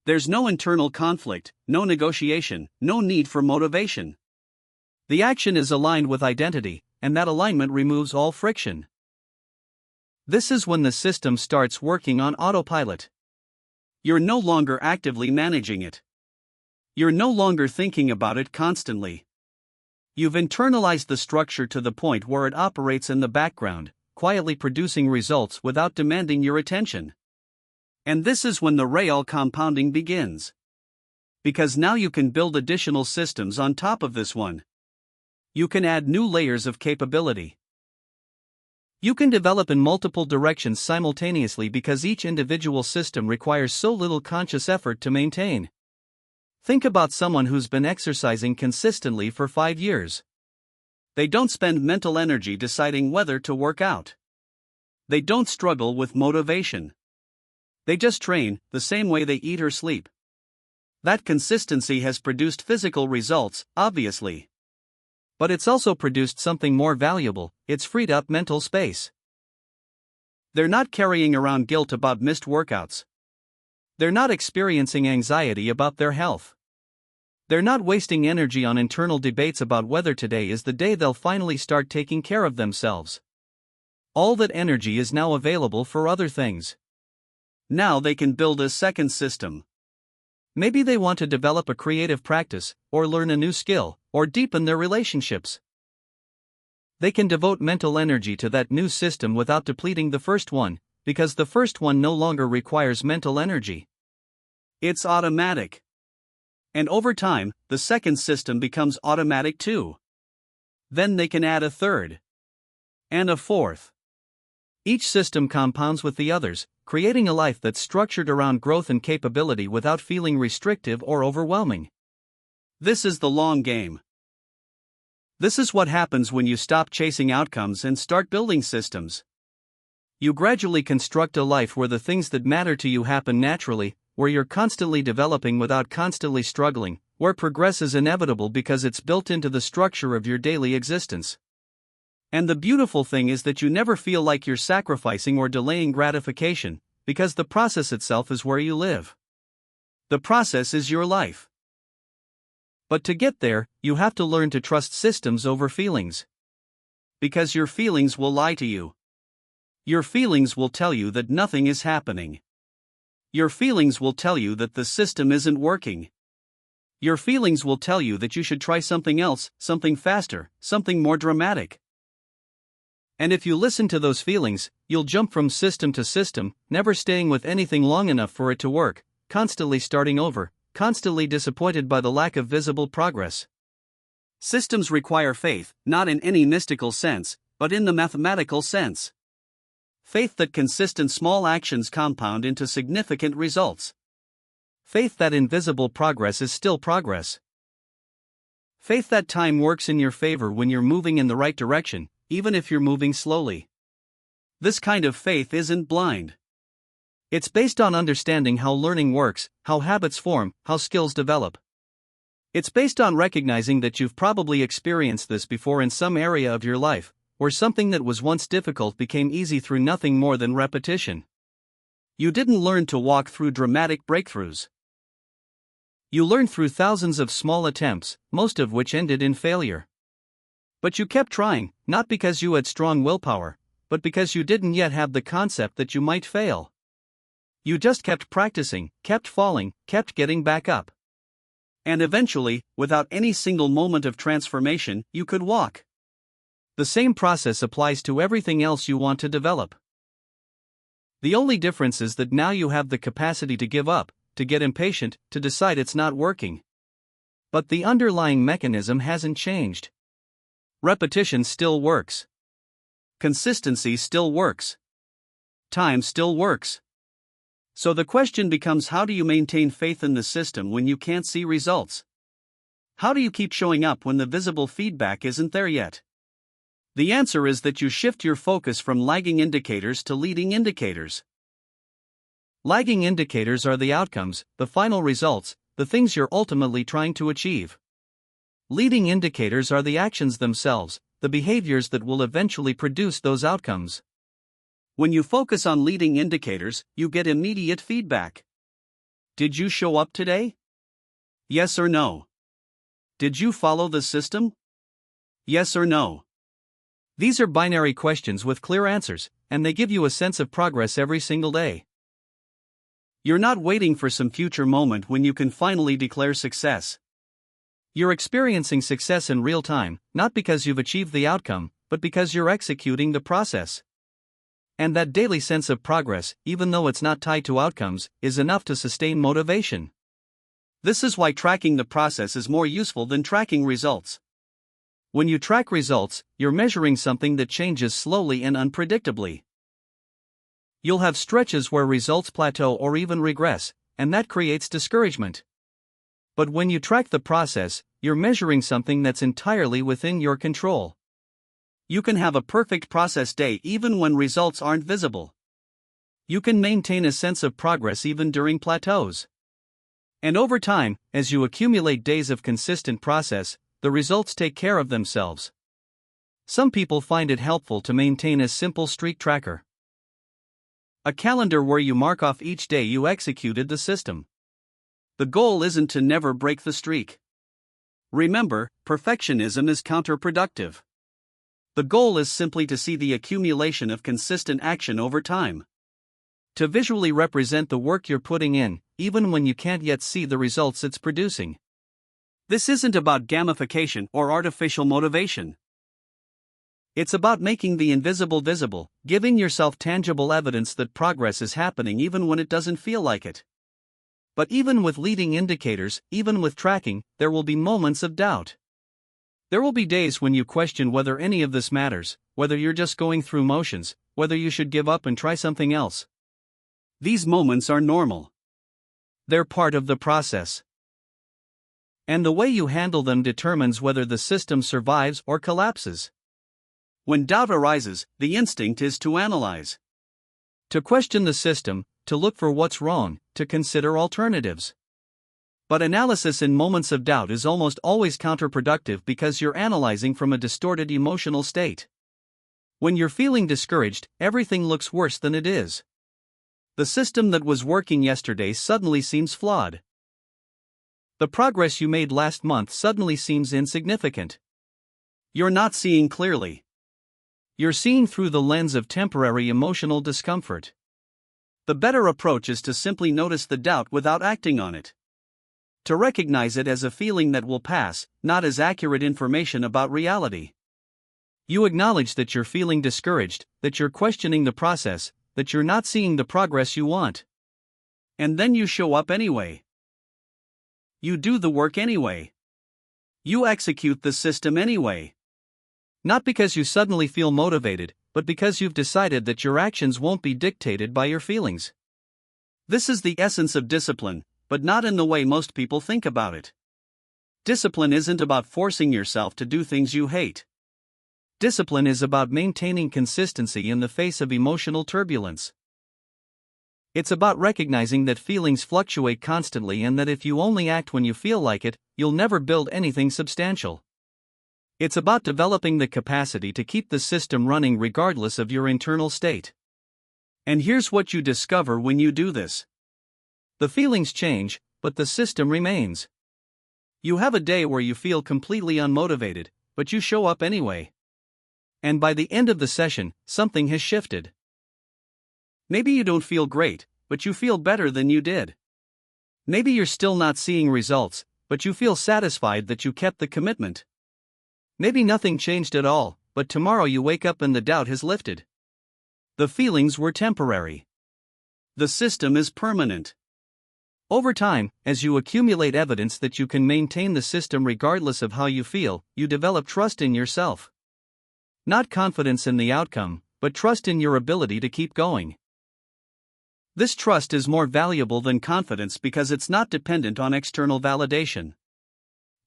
[SPEAKER 1] There's no internal conflict, no negotiation, no need for motivation. The action is aligned with identity, and that alignment removes all friction. This is when the system starts working on autopilot. You're no longer actively managing it. You're no longer thinking about it constantly. You've internalized the structure to the point where it operates in the background, quietly producing results without demanding your attention. And this is when the real compounding begins. Because now you can build additional systems on top of this one. You can add new layers of capability. You can develop in multiple directions simultaneously because each individual system requires so little conscious effort to maintain. Think about someone who's been exercising consistently for 5 years. They don't spend mental energy deciding whether to work out. They don't struggle with motivation. They just train, the same way they eat or sleep. That consistency has produced physical results, obviously. But it's also produced something more valuable: it's freed up mental space. They're not carrying around guilt about missed workouts. They're not experiencing anxiety about their health. They're not wasting energy on internal debates about whether today is the day they'll finally start taking care of themselves. All that energy is now available for other things. Now they can build a second system. Maybe they want to develop a creative practice, or learn a new skill, or deepen their relationships. They can devote mental energy to that new system without depleting the first one, because the first one no longer requires mental energy. It's automatic. And over time, the second system becomes automatic too. Then they can add a third. And a fourth. Each system compounds with the others, creating a life that's structured around growth and capability without feeling restrictive or overwhelming. This is the long game. This is what happens when you stop chasing outcomes and start building systems. You gradually construct a life where the things that matter to you happen naturally, where you're constantly developing without constantly struggling, where progress is inevitable because it's built into the structure of your daily existence. And the beautiful thing is that you never feel like you're sacrificing or delaying gratification, because the process itself is where you live. The process is your life. But to get there, you have to learn to trust systems over feelings. Because your feelings will lie to you. Your feelings will tell you that nothing is happening. Your feelings will tell you that the system isn't working. Your feelings will tell you that you should try something else, something faster, something more dramatic. And if you listen to those feelings, you'll jump from system to system, never staying with anything long enough for it to work, constantly starting over, constantly disappointed by the lack of visible progress. Systems require faith, not in any mystical sense, but in the mathematical sense. Faith that consistent small actions compound into significant results. Faith that invisible progress is still progress. Faith that time works in your favor when you're moving in the right direction, even if you're moving slowly. This kind of faith isn't blind. It's based on understanding how learning works, how habits form, how skills develop. It's based on recognizing that you've probably experienced this before in some area of your life, where something that was once difficult became easy through nothing more than repetition. You didn't learn to walk through dramatic breakthroughs. You learned through thousands of small attempts, most of which ended in failure. But you kept trying, not because you had strong willpower, but because you didn't yet have the concept that you might fail. You just kept practicing, kept falling, kept getting back up. And eventually, without any single moment of transformation, you could walk. The same process applies to everything else you want to develop. The only difference is that now you have the capacity to give up, to get impatient, to decide it's not working. But the underlying mechanism hasn't changed. Repetition still works. Consistency still works. Time still works. So the question becomes, how do you maintain faith in the system when you can't see results? How do you keep showing up when the visible feedback isn't there yet? The answer is that you shift your focus from lagging indicators to leading indicators. Lagging indicators are the outcomes, the final results, the things you're ultimately trying to achieve. Leading indicators are the actions themselves, the behaviors that will eventually produce those outcomes. When you focus on leading indicators, you get immediate feedback. Did you show up today? Yes or no? Did you follow the system? Yes or no? These are binary questions with clear answers, and they give you a sense of progress every single day. You're not waiting for some future moment when you can finally declare success. You're experiencing success in real time, not because you've achieved the outcome, but because you're executing the process. And that daily sense of progress, even though it's not tied to outcomes, is enough to sustain motivation. This is why tracking the process is more useful than tracking results. When you track results, you're measuring something that changes slowly and unpredictably. You'll have stretches where results plateau or even regress, and that creates discouragement. But when you track the process, you're measuring something that's entirely within your control. You can have a perfect process day even when results aren't visible. You can maintain a sense of progress even during plateaus. And over time, as you accumulate days of consistent process, the results take care of themselves. Some people find it helpful to maintain a simple streak tracker. A calendar where you mark off each day you executed the system. The goal isn't to never break the streak. Remember, perfectionism is counterproductive. The goal is simply to see the accumulation of consistent action over time. To visually represent the work you're putting in, even when you can't yet see the results it's producing. This isn't about gamification or artificial motivation. It's about making the invisible visible, giving yourself tangible evidence that progress is happening even when it doesn't feel like it. But even with leading indicators, even with tracking, there will be moments of doubt. There will be days when you question whether any of this matters, whether you're just going through motions, whether you should give up and try something else. These moments are normal. They're part of the process. And the way you handle them determines whether the system survives or collapses. When doubt arises, the instinct is to analyze. To question the system, to look for what's wrong, to consider alternatives. But analysis in moments of doubt is almost always counterproductive because you're analyzing from a distorted emotional state. When you're feeling discouraged, everything looks worse than it is. The system that was working yesterday suddenly seems flawed. The progress you made last month suddenly seems insignificant. You're not seeing clearly. You're seeing through the lens of temporary emotional discomfort. The better approach is to simply notice the doubt without acting on it. To recognize it as a feeling that will pass, not as accurate information about reality. You acknowledge that you're feeling discouraged, that you're questioning the process, that you're not seeing the progress you want. And then you show up anyway. You do the work anyway. You execute the system anyway. Not because you suddenly feel motivated, but because you've decided that your actions won't be dictated by your feelings. This is the essence of discipline, but not in the way most people think about it. Discipline isn't about forcing yourself to do things you hate. Discipline is about maintaining consistency in the face of emotional turbulence. It's about recognizing that feelings fluctuate constantly and that if you only act when you feel like it, you'll never build anything substantial. It's about developing the capacity to keep the system running regardless of your internal state. And here's what you discover when you do this. The feelings change, but the system remains. You have a day where you feel completely unmotivated, but you show up anyway. And by the end of the session, something has shifted. Maybe you don't feel great, but you feel better than you did. Maybe you're still not seeing results, but you feel satisfied that you kept the commitment. Maybe nothing changed at all, but tomorrow you wake up and the doubt has lifted. The feelings were temporary. The system is permanent. Over time, as you accumulate evidence that you can maintain the system regardless of how you feel, you develop trust in yourself. Not confidence in the outcome, but trust in your ability to keep going. This trust is more valuable than confidence because it's not dependent on external validation.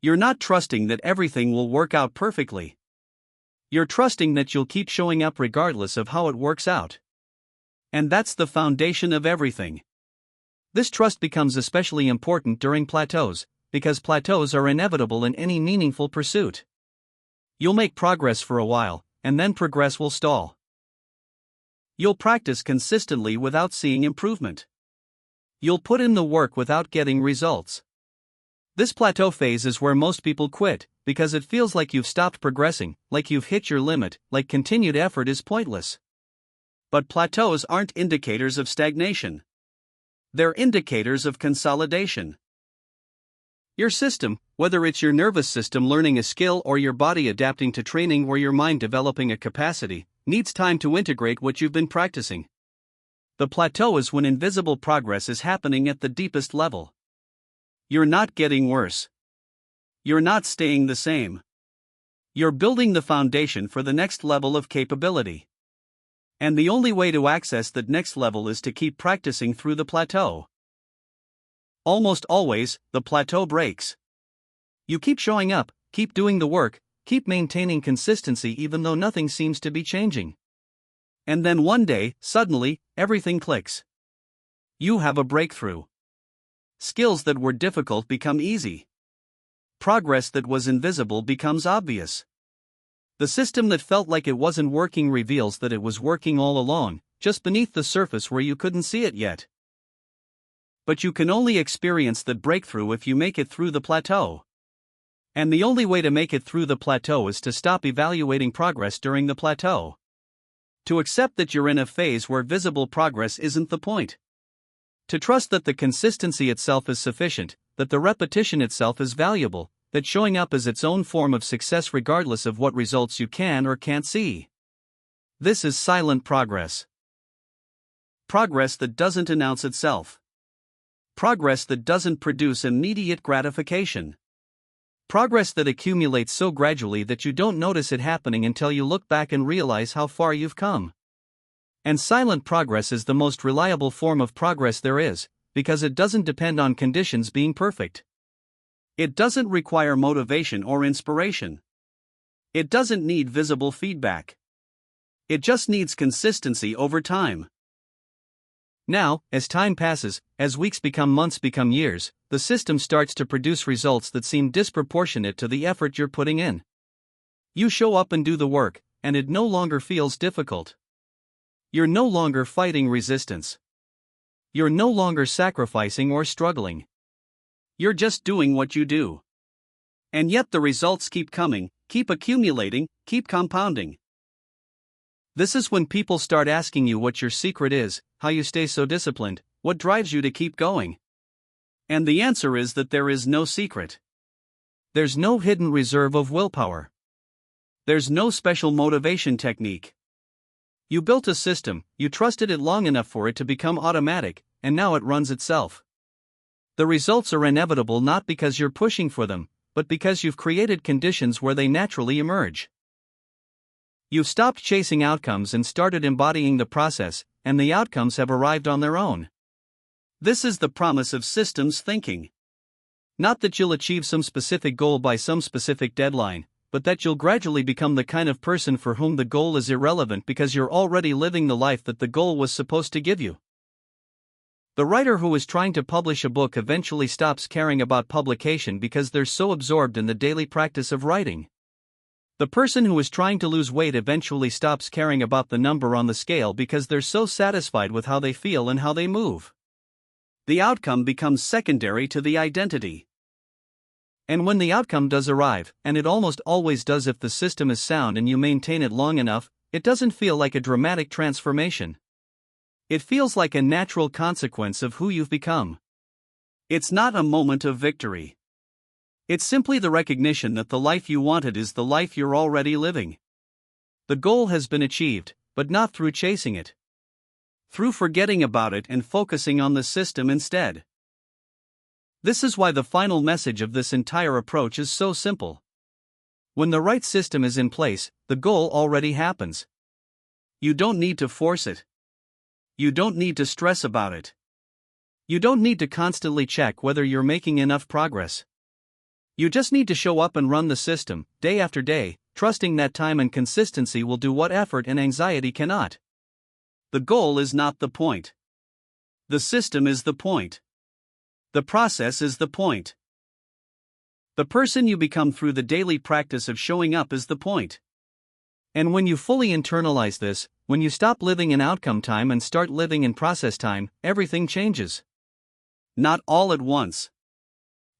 [SPEAKER 1] You're not trusting that everything will work out perfectly. You're trusting that you'll keep showing up regardless of how it works out. And that's the foundation of everything. This trust becomes especially important during plateaus, because plateaus are inevitable in any meaningful pursuit. You'll make progress for a while, and then progress will stall. You'll practice consistently without seeing improvement. You'll put in the work without getting results. This plateau phase is where most people quit, because it feels like you've stopped progressing, like you've hit your limit, like continued effort is pointless. But plateaus aren't indicators of stagnation. They're indicators of consolidation. Your system, whether it's your nervous system learning a skill or your body adapting to training or your mind developing a capacity, needs time to integrate what you've been practicing. The plateau is when invisible progress is happening at the deepest level. You're not getting worse. You're not staying the same. You're building the foundation for the next level of capability. And the only way to access that next level is to keep practicing through the plateau. Almost always, the plateau breaks. You keep showing up, keep doing the work, keep maintaining consistency even though nothing seems to be changing. And then one day, suddenly, everything clicks. You have a breakthrough. Skills that were difficult become easy. Progress that was invisible becomes obvious. The system that felt like it wasn't working reveals that it was working all along, just beneath the surface where you couldn't see it yet. But you can only experience that breakthrough if you make it through the plateau. And the only way to make it through the plateau is to stop evaluating progress during the plateau. To accept that you're in a phase where visible progress isn't the point. To trust that the consistency itself is sufficient, that the repetition itself is valuable, that showing up is its own form of success regardless of what results you can or can't see. This is silent progress. Progress that doesn't announce itself. Progress that doesn't produce immediate gratification. Progress that accumulates so gradually that you don't notice it happening until you look back and realize how far you've come. And silent progress is the most reliable form of progress there is, because it doesn't depend on conditions being perfect. It doesn't require motivation or inspiration. It doesn't need visible feedback. It just needs consistency over time. Now, as time passes, as weeks become months become years, the system starts to produce results that seem disproportionate to the effort you're putting in. You show up and do the work, and it no longer feels difficult. You're no longer fighting resistance. You're no longer sacrificing or struggling. You're just doing what you do. And yet the results keep coming, keep accumulating, keep compounding. This is when people start asking you what your secret is, how you stay so disciplined, what drives you to keep going. And the answer is that there is no secret. There's no hidden reserve of willpower. There's no special motivation technique. You built a system, you trusted it long enough for it to become automatic, and now it runs itself. The results are inevitable not because you're pushing for them, but because you've created conditions where they naturally emerge. You've stopped chasing outcomes and started embodying the process, and the outcomes have arrived on their own. This is the promise of systems thinking. Not that you'll achieve some specific goal by some specific deadline, but that you'll gradually become the kind of person for whom the goal is irrelevant because you're already living the life that the goal was supposed to give you. The writer who is trying to publish a book eventually stops caring about publication because they're so absorbed in the daily practice of writing. The person who is trying to lose weight eventually stops caring about the number on the scale because they're so satisfied with how they feel and how they move. The outcome becomes secondary to the identity. And when the outcome does arrive, and it almost always does if the system is sound and you maintain it long enough, it doesn't feel like a dramatic transformation. It feels like a natural consequence of who you've become. It's not a moment of victory. It's simply the recognition that the life you wanted is the life you're already living. The goal has been achieved, but not through chasing it. Through forgetting about it and focusing on the system instead. This is why the final message of this entire approach is so simple. When the right system is in place, the goal already happens. You don't need to force it. You don't need to stress about it. You don't need to constantly check whether you're making enough progress. You just need to show up and run the system, day after day, trusting that time and consistency will do what effort and anxiety cannot. The goal is not the point. The system is the point. The process is the point. The person you become through the daily practice of showing up is the point. And when you fully internalize this, when you stop living in outcome time and start living in process time, everything changes. Not all at once.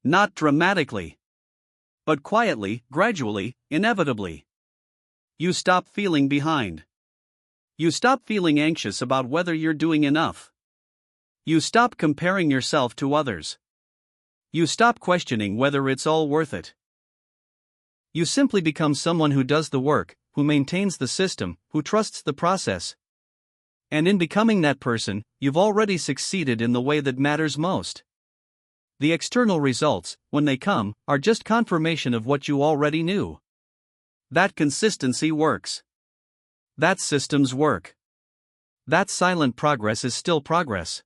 [SPEAKER 1] Not dramatically. But quietly, gradually, inevitably. You stop feeling behind. You stop feeling anxious about whether you're doing enough. You stop comparing yourself to others. You stop questioning whether it's all worth it. You simply become someone who does the work, who maintains the system, who trusts the process. And in becoming that person, you've already succeeded in the way that matters most. The external results, when they come, are just confirmation of what you already knew. That consistency works. That systems work. That silent progress is still progress.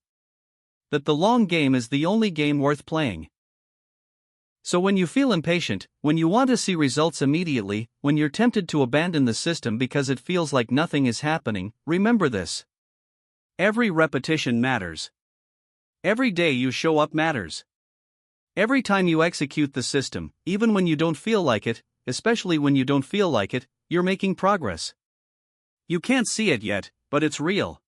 [SPEAKER 1] That the long game is the only game worth playing. So when you feel impatient, when you want to see results immediately, when you're tempted to abandon the system because it feels like nothing is happening, remember this. Every repetition matters. Every day you show up matters. Every time you execute the system, even when you don't feel like it, especially when you don't feel like it, you're making progress. You can't see it yet, but it's real.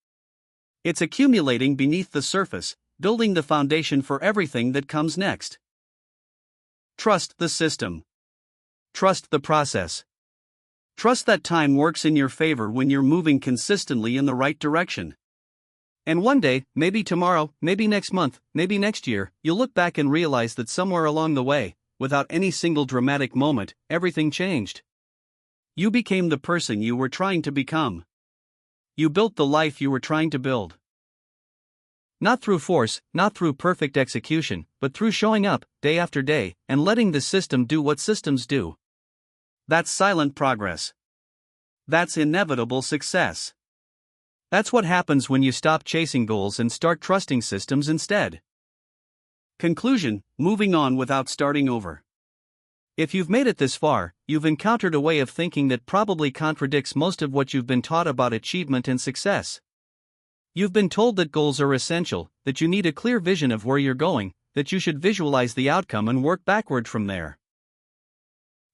[SPEAKER 1] It's accumulating beneath the surface, building the foundation for everything that comes next. Trust the system. Trust the process. Trust that time works in your favor when you're moving consistently in the right direction. And one day, maybe tomorrow, maybe next month, maybe next year, you'll look back and realize that somewhere along the way, without any single dramatic moment, everything changed. You became the person you were trying to become. You built the life you were trying to build. Not through force, not through perfect execution, but through showing up, day after day, and letting the system do what systems do. That's silent progress. That's inevitable success. That's what happens when you stop chasing goals and start trusting systems instead. Conclusion: moving on without starting over. If you've made it this far, you've encountered a way of thinking that probably contradicts most of what you've been taught about achievement and success. You've been told that goals are essential, that you need a clear vision of where you're going, that you should visualize the outcome and work backward from there.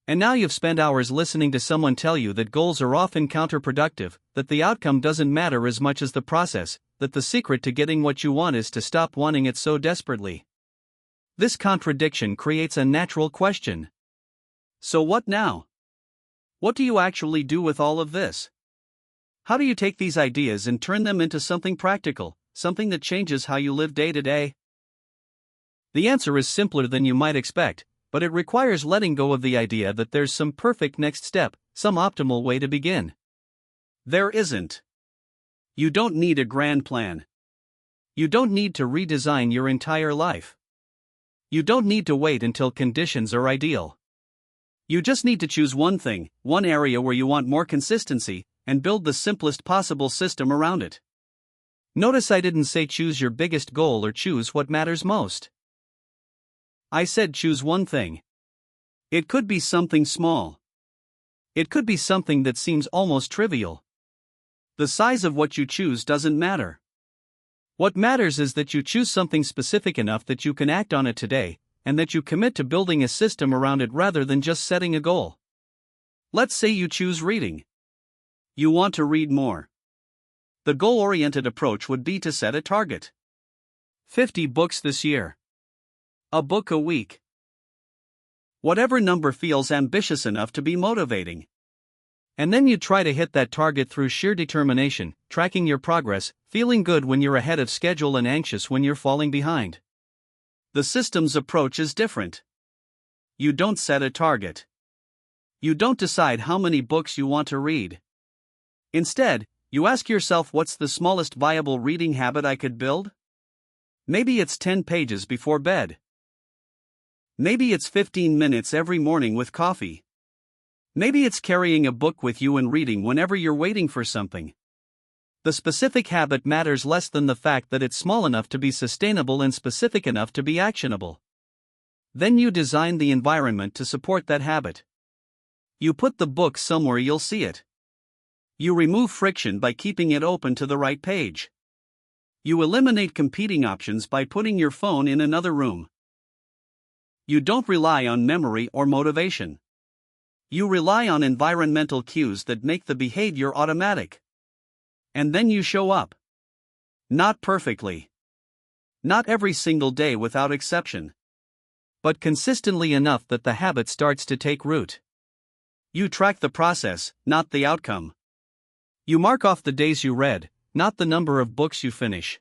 [SPEAKER 1] And now you've spent hours listening to someone tell you that goals are often counterproductive, that the outcome doesn't matter as much as the process, that the secret to getting what you want is to stop wanting it so desperately. This contradiction creates a natural question. So what now? What do you actually do with all of this? How do you take these ideas and turn them into something practical, something that changes how you live day to day? The answer is simpler than you might expect, but it requires letting go of the idea that there's some perfect next step, some optimal way to begin. There isn't. You don't need a grand plan. You don't need to redesign your entire life. You don't need to wait until conditions are ideal. You just need to choose one thing, one area where you want more consistency, and build the simplest possible system around it. Notice I didn't say choose your biggest goal or choose what matters most. I said choose one thing. It could be something small. It could be something that seems almost trivial. The size of what you choose doesn't matter. What matters is that you choose something specific enough that you can act on it today, and that you commit to building a system around it rather than just setting a goal. Let's say you choose reading. You want to read more. The goal-oriented approach would be to set a target. 50 books this year. A book a week. Whatever number feels ambitious enough to be motivating. And then you try to hit that target through sheer determination, tracking your progress, feeling good when you're ahead of schedule and anxious when you're falling behind. The systems approach is different. You don't set a target. You don't decide how many books you want to read. Instead, you ask yourself, what's the smallest viable reading habit I could build? Maybe it's 10 pages before bed. Maybe it's 15 minutes every morning with coffee. Maybe it's carrying a book with you and reading whenever you're waiting for something. The specific habit matters less than the fact that it's small enough to be sustainable and specific enough to be actionable. Then you design the environment to support that habit. You put the book somewhere you'll see it. You remove friction by keeping it open to the right page. You eliminate competing options by putting your phone in another room. You don't rely on memory or motivation. You rely on environmental cues that make the behavior automatic. And then you show up. Not perfectly. Not every single day without exception. But consistently enough that the habit starts to take root. You track the process, not the outcome. You mark off the days you read, not the number of books you finish.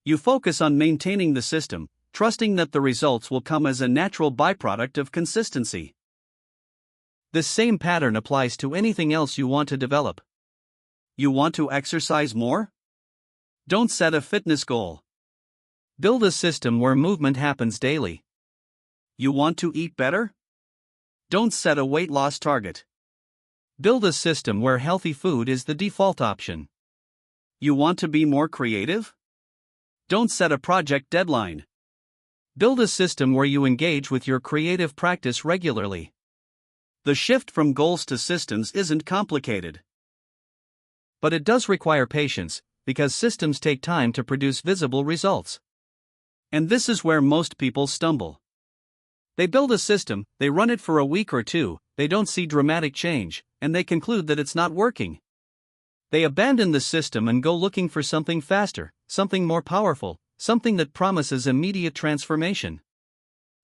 [SPEAKER 1] You focus on maintaining the system, trusting that the results will come as a natural byproduct of consistency. This same pattern applies to anything else you want to develop. You want to exercise more? Don't set a fitness goal. Build a system where movement happens daily. You want to eat better? Don't set a weight loss target. Build a system where healthy food is the default option. You want to be more creative? Don't set a project deadline. Build a system where you engage with your creative practice regularly. The shift from goals to systems isn't complicated. But it does require patience, because systems take time to produce visible results. And this is where most people stumble. They build a system, they run it for a week or two, they don't see dramatic change, and they conclude that it's not working. They abandon the system and go looking for something faster, something more powerful, something that promises immediate transformation.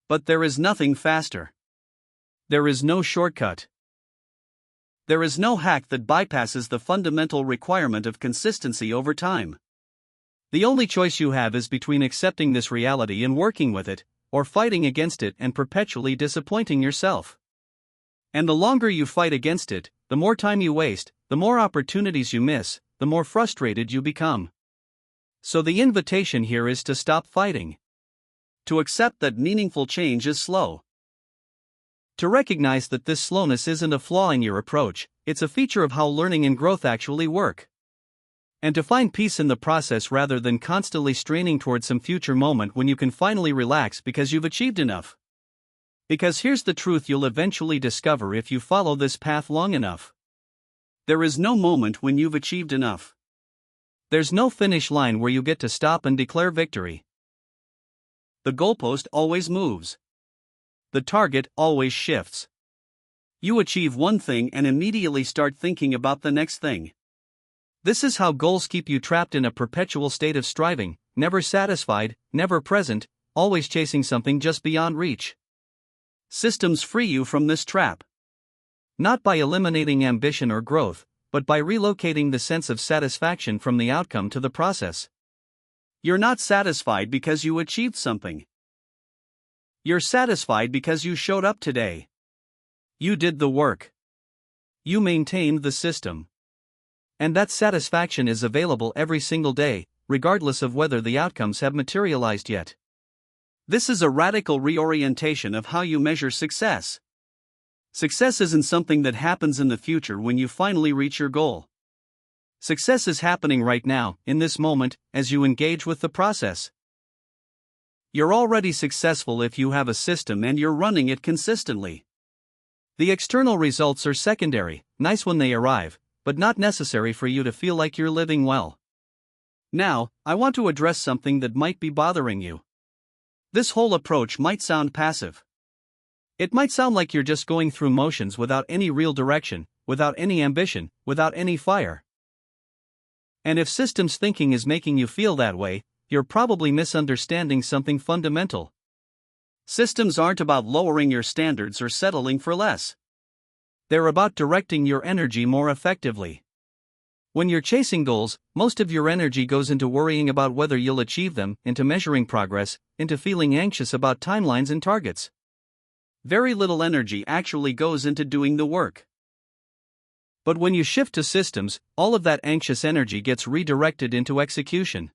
[SPEAKER 1] But there is nothing faster. There is no shortcut. There is no hack that bypasses the fundamental requirement of consistency over time. The only choice you have is between accepting this reality and working with it, or fighting against it and perpetually disappointing yourself. And the longer you fight against it, the more time you waste, the more opportunities you miss, the more frustrated you become. So the invitation here is to stop fighting. To accept that meaningful change is slow. To recognize that this slowness isn't a flaw in your approach, it's a feature of how learning and growth actually work. And to find peace in the process rather than constantly straining towards some future moment when you can finally relax because you've achieved enough. Because here's the truth you'll eventually discover if you follow this path long enough. There is no moment when you've achieved enough. There's no finish line where you get to stop and declare victory. The goalpost always moves. The target always shifts. You achieve one thing and immediately start thinking about the next thing. This is how goals keep you trapped in a perpetual state of striving, never satisfied, never present, always chasing something just beyond reach. Systems free you from this trap. Not by eliminating ambition or growth, but by relocating the sense of satisfaction from the outcome to the process. You're not satisfied because you achieved something. You're satisfied because you showed up today. You did the work. You maintained the system. And that satisfaction is available every single day, regardless of whether the outcomes have materialized yet. This is a radical reorientation of how you measure success. Success isn't something that happens in the future when you finally reach your goal. Success is happening right now, in this moment, as you engage with the process. You're already successful if you have a system and you're running it consistently. The external results are secondary, nice when they arrive, but not necessary for you to feel like you're living well. Now, I want to address something that might be bothering you. This whole approach might sound passive. It might sound like you're just going through motions without any real direction, without any ambition, without any fire. And if systems thinking is making you feel that way, you're probably misunderstanding something fundamental. Systems aren't about lowering your standards or settling for less. They're about directing your energy more effectively. When you're chasing goals, most of your energy goes into worrying about whether you'll achieve them, into measuring progress, into feeling anxious about timelines and targets. Very little energy actually goes into doing the work. But when you shift to systems, all of that anxious energy gets redirected into execution.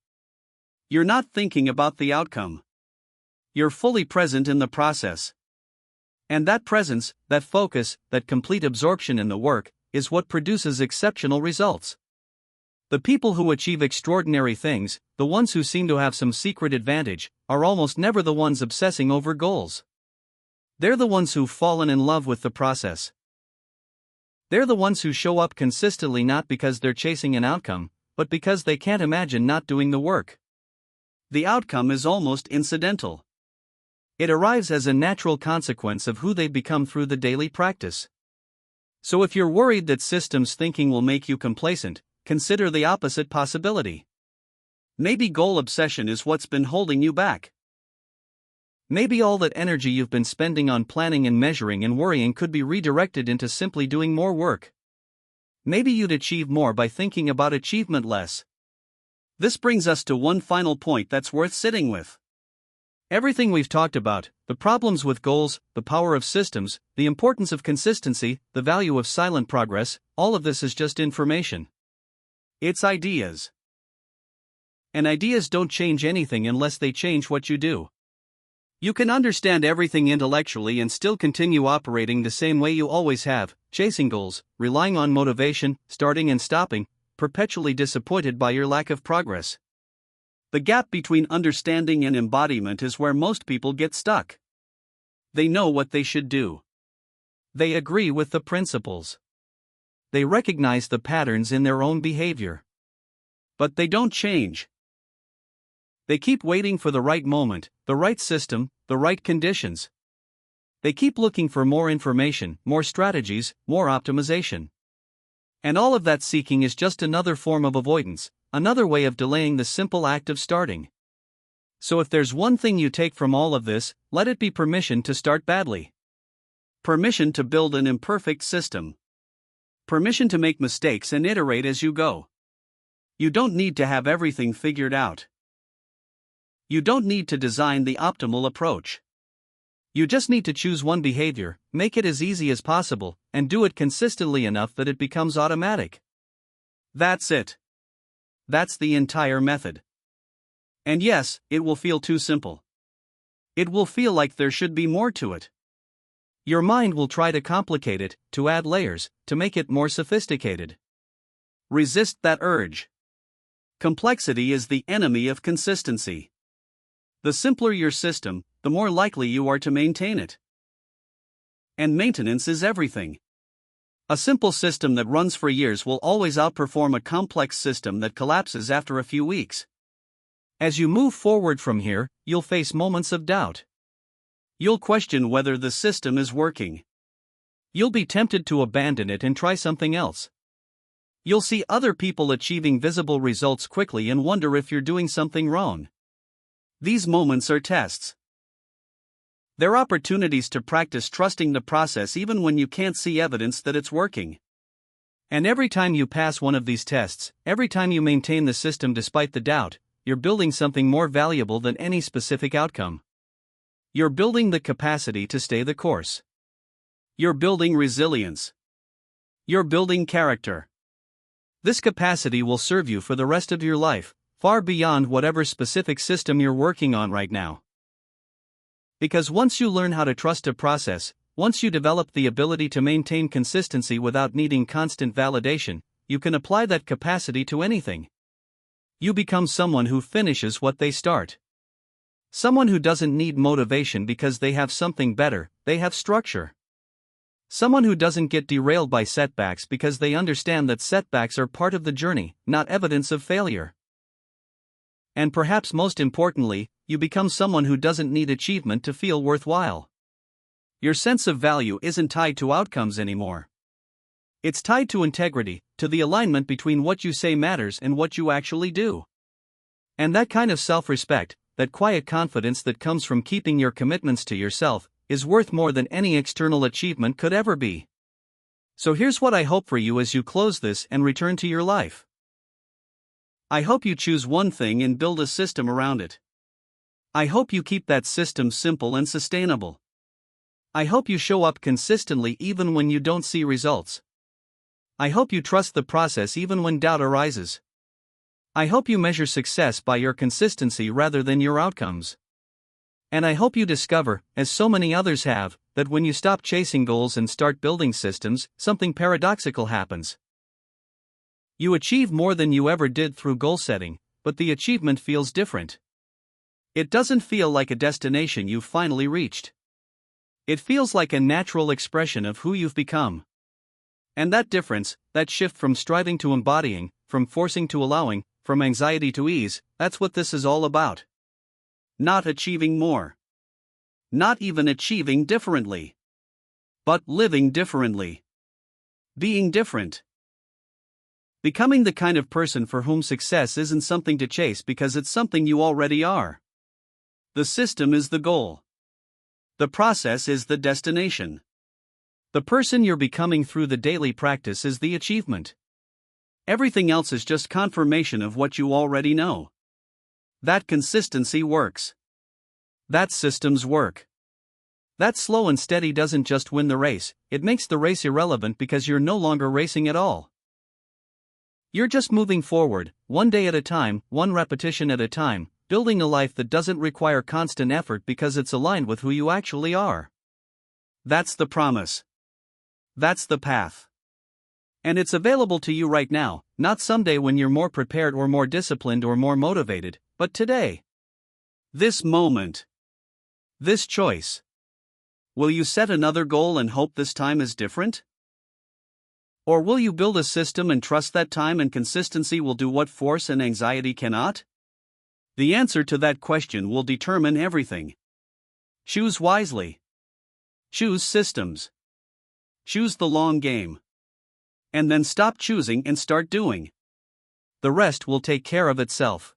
[SPEAKER 1] You're not thinking about the outcome. You're fully present in the process. And that presence, that focus, that complete absorption in the work, is what produces exceptional results. The people who achieve extraordinary things, the ones who seem to have some secret advantage, are almost never the ones obsessing over goals. They're the ones who've fallen in love with the process. They're the ones who show up consistently not because they're chasing an outcome, but because they can't imagine not doing the work. The outcome is almost incidental. It arrives as a natural consequence of who they've become through the daily practice. So if you're worried that systems thinking will make you complacent, consider the opposite possibility. Maybe goal obsession is what's been holding you back. Maybe all that energy you've been spending on planning and measuring and worrying could be redirected into simply doing more work. Maybe you'd achieve more by thinking about achievement less. This brings us to one final point that's worth sitting with. Everything we've talked about, the problems with goals, the power of systems, the importance of consistency, the value of silent progress, all of this is just information. It's ideas. And ideas don't change anything unless they change what you do. You can understand everything intellectually and still continue operating the same way you always have, chasing goals, relying on motivation, starting and stopping, perpetually disappointed by your lack of progress. The gap between understanding and embodiment is where most people get stuck. They know what they should do. They agree with the principles. They recognize the patterns in their own behavior. But they don't change. They keep waiting for the right moment, the right system, the right conditions. They keep looking for more information, more strategies, more optimization. And all of that seeking is just another form of avoidance, another way of delaying the simple act of starting. So if there's one thing you take from all of this, let it be permission to start badly. Permission to build an imperfect system. Permission to make mistakes and iterate as you go. You don't need to have everything figured out. You don't need to design the optimal approach. You just need to choose one behavior, make it as easy as possible, and do it consistently enough that it becomes automatic. That's it. That's the entire method. And yes, it will feel too simple. It will feel like there should be more to it. Your mind will try to complicate it, to add layers, to make it more sophisticated. Resist that urge. Complexity is the enemy of consistency. The simpler your system, the more likely you are to maintain it. And maintenance is everything. A simple system that runs for years will always outperform a complex system that collapses after a few weeks. As you move forward from here, you'll face moments of doubt. You'll question whether the system is working. You'll be tempted to abandon it and try something else. You'll see other people achieving visible results quickly and wonder if you're doing something wrong. These moments are tests. They're opportunities to practice trusting the process even when you can't see evidence that it's working. And every time you pass one of these tests, every time you maintain the system despite the doubt, you're building something more valuable than any specific outcome. You're building the capacity to stay the course. You're building resilience. You're building character. This capacity will serve you for the rest of your life, far beyond whatever specific system you're working on right now. Because once you learn how to trust a process, once you develop the ability to maintain consistency without needing constant validation, you can apply that capacity to anything. You become someone who finishes what they start. Someone who doesn't need motivation because they have something better, they have structure. Someone who doesn't get derailed by setbacks because they understand that setbacks are part of the journey, not evidence of failure. And perhaps most importantly, you become someone who doesn't need achievement to feel worthwhile. Your sense of value isn't tied to outcomes anymore. It's tied to integrity, to the alignment between what you say matters and what you actually do. And that kind of self-respect, that quiet confidence that comes from keeping your commitments to yourself, is worth more than any external achievement could ever be. So here's what I hope for you as you close this and return to your life. I hope you choose one thing and build a system around it. I hope you keep that system simple and sustainable. I hope you show up consistently even when you don't see results. I hope you trust the process even when doubt arises. I hope you measure success by your consistency rather than your outcomes. And I hope you discover, as so many others have, that when you stop chasing goals and start building systems, something paradoxical happens. You achieve more than you ever did through goal setting, but the achievement feels different. It doesn't feel like a destination you've finally reached. It feels like a natural expression of who you've become. And that difference, that shift from striving to embodying, from forcing to allowing, from anxiety to ease, that's what this is all about. Not achieving more. Not even achieving differently. But living differently. Being different. Becoming the kind of person for whom success isn't something to chase because it's something you already are. The system is the goal. The process is the destination. The person you're becoming through the daily practice is the achievement. Everything else is just confirmation of what you already know. That consistency works. That systems work. That slow and steady doesn't just win the race, it makes the race irrelevant because you're no longer racing at all. You're just moving forward, one day at a time, one repetition at a time, building a life that doesn't require constant effort because it's aligned with who you actually are. That's the promise. That's the path. And it's available to you right now, not someday when you're more prepared or more disciplined or more motivated, but today. This moment. This choice. Will you set another goal and hope this time is different? Or will you build a system and trust that time and consistency will do what force and anxiety cannot? The answer to that question will determine everything. Choose wisely. Choose systems. Choose the long game. And then stop choosing and start doing. The rest will take care of itself.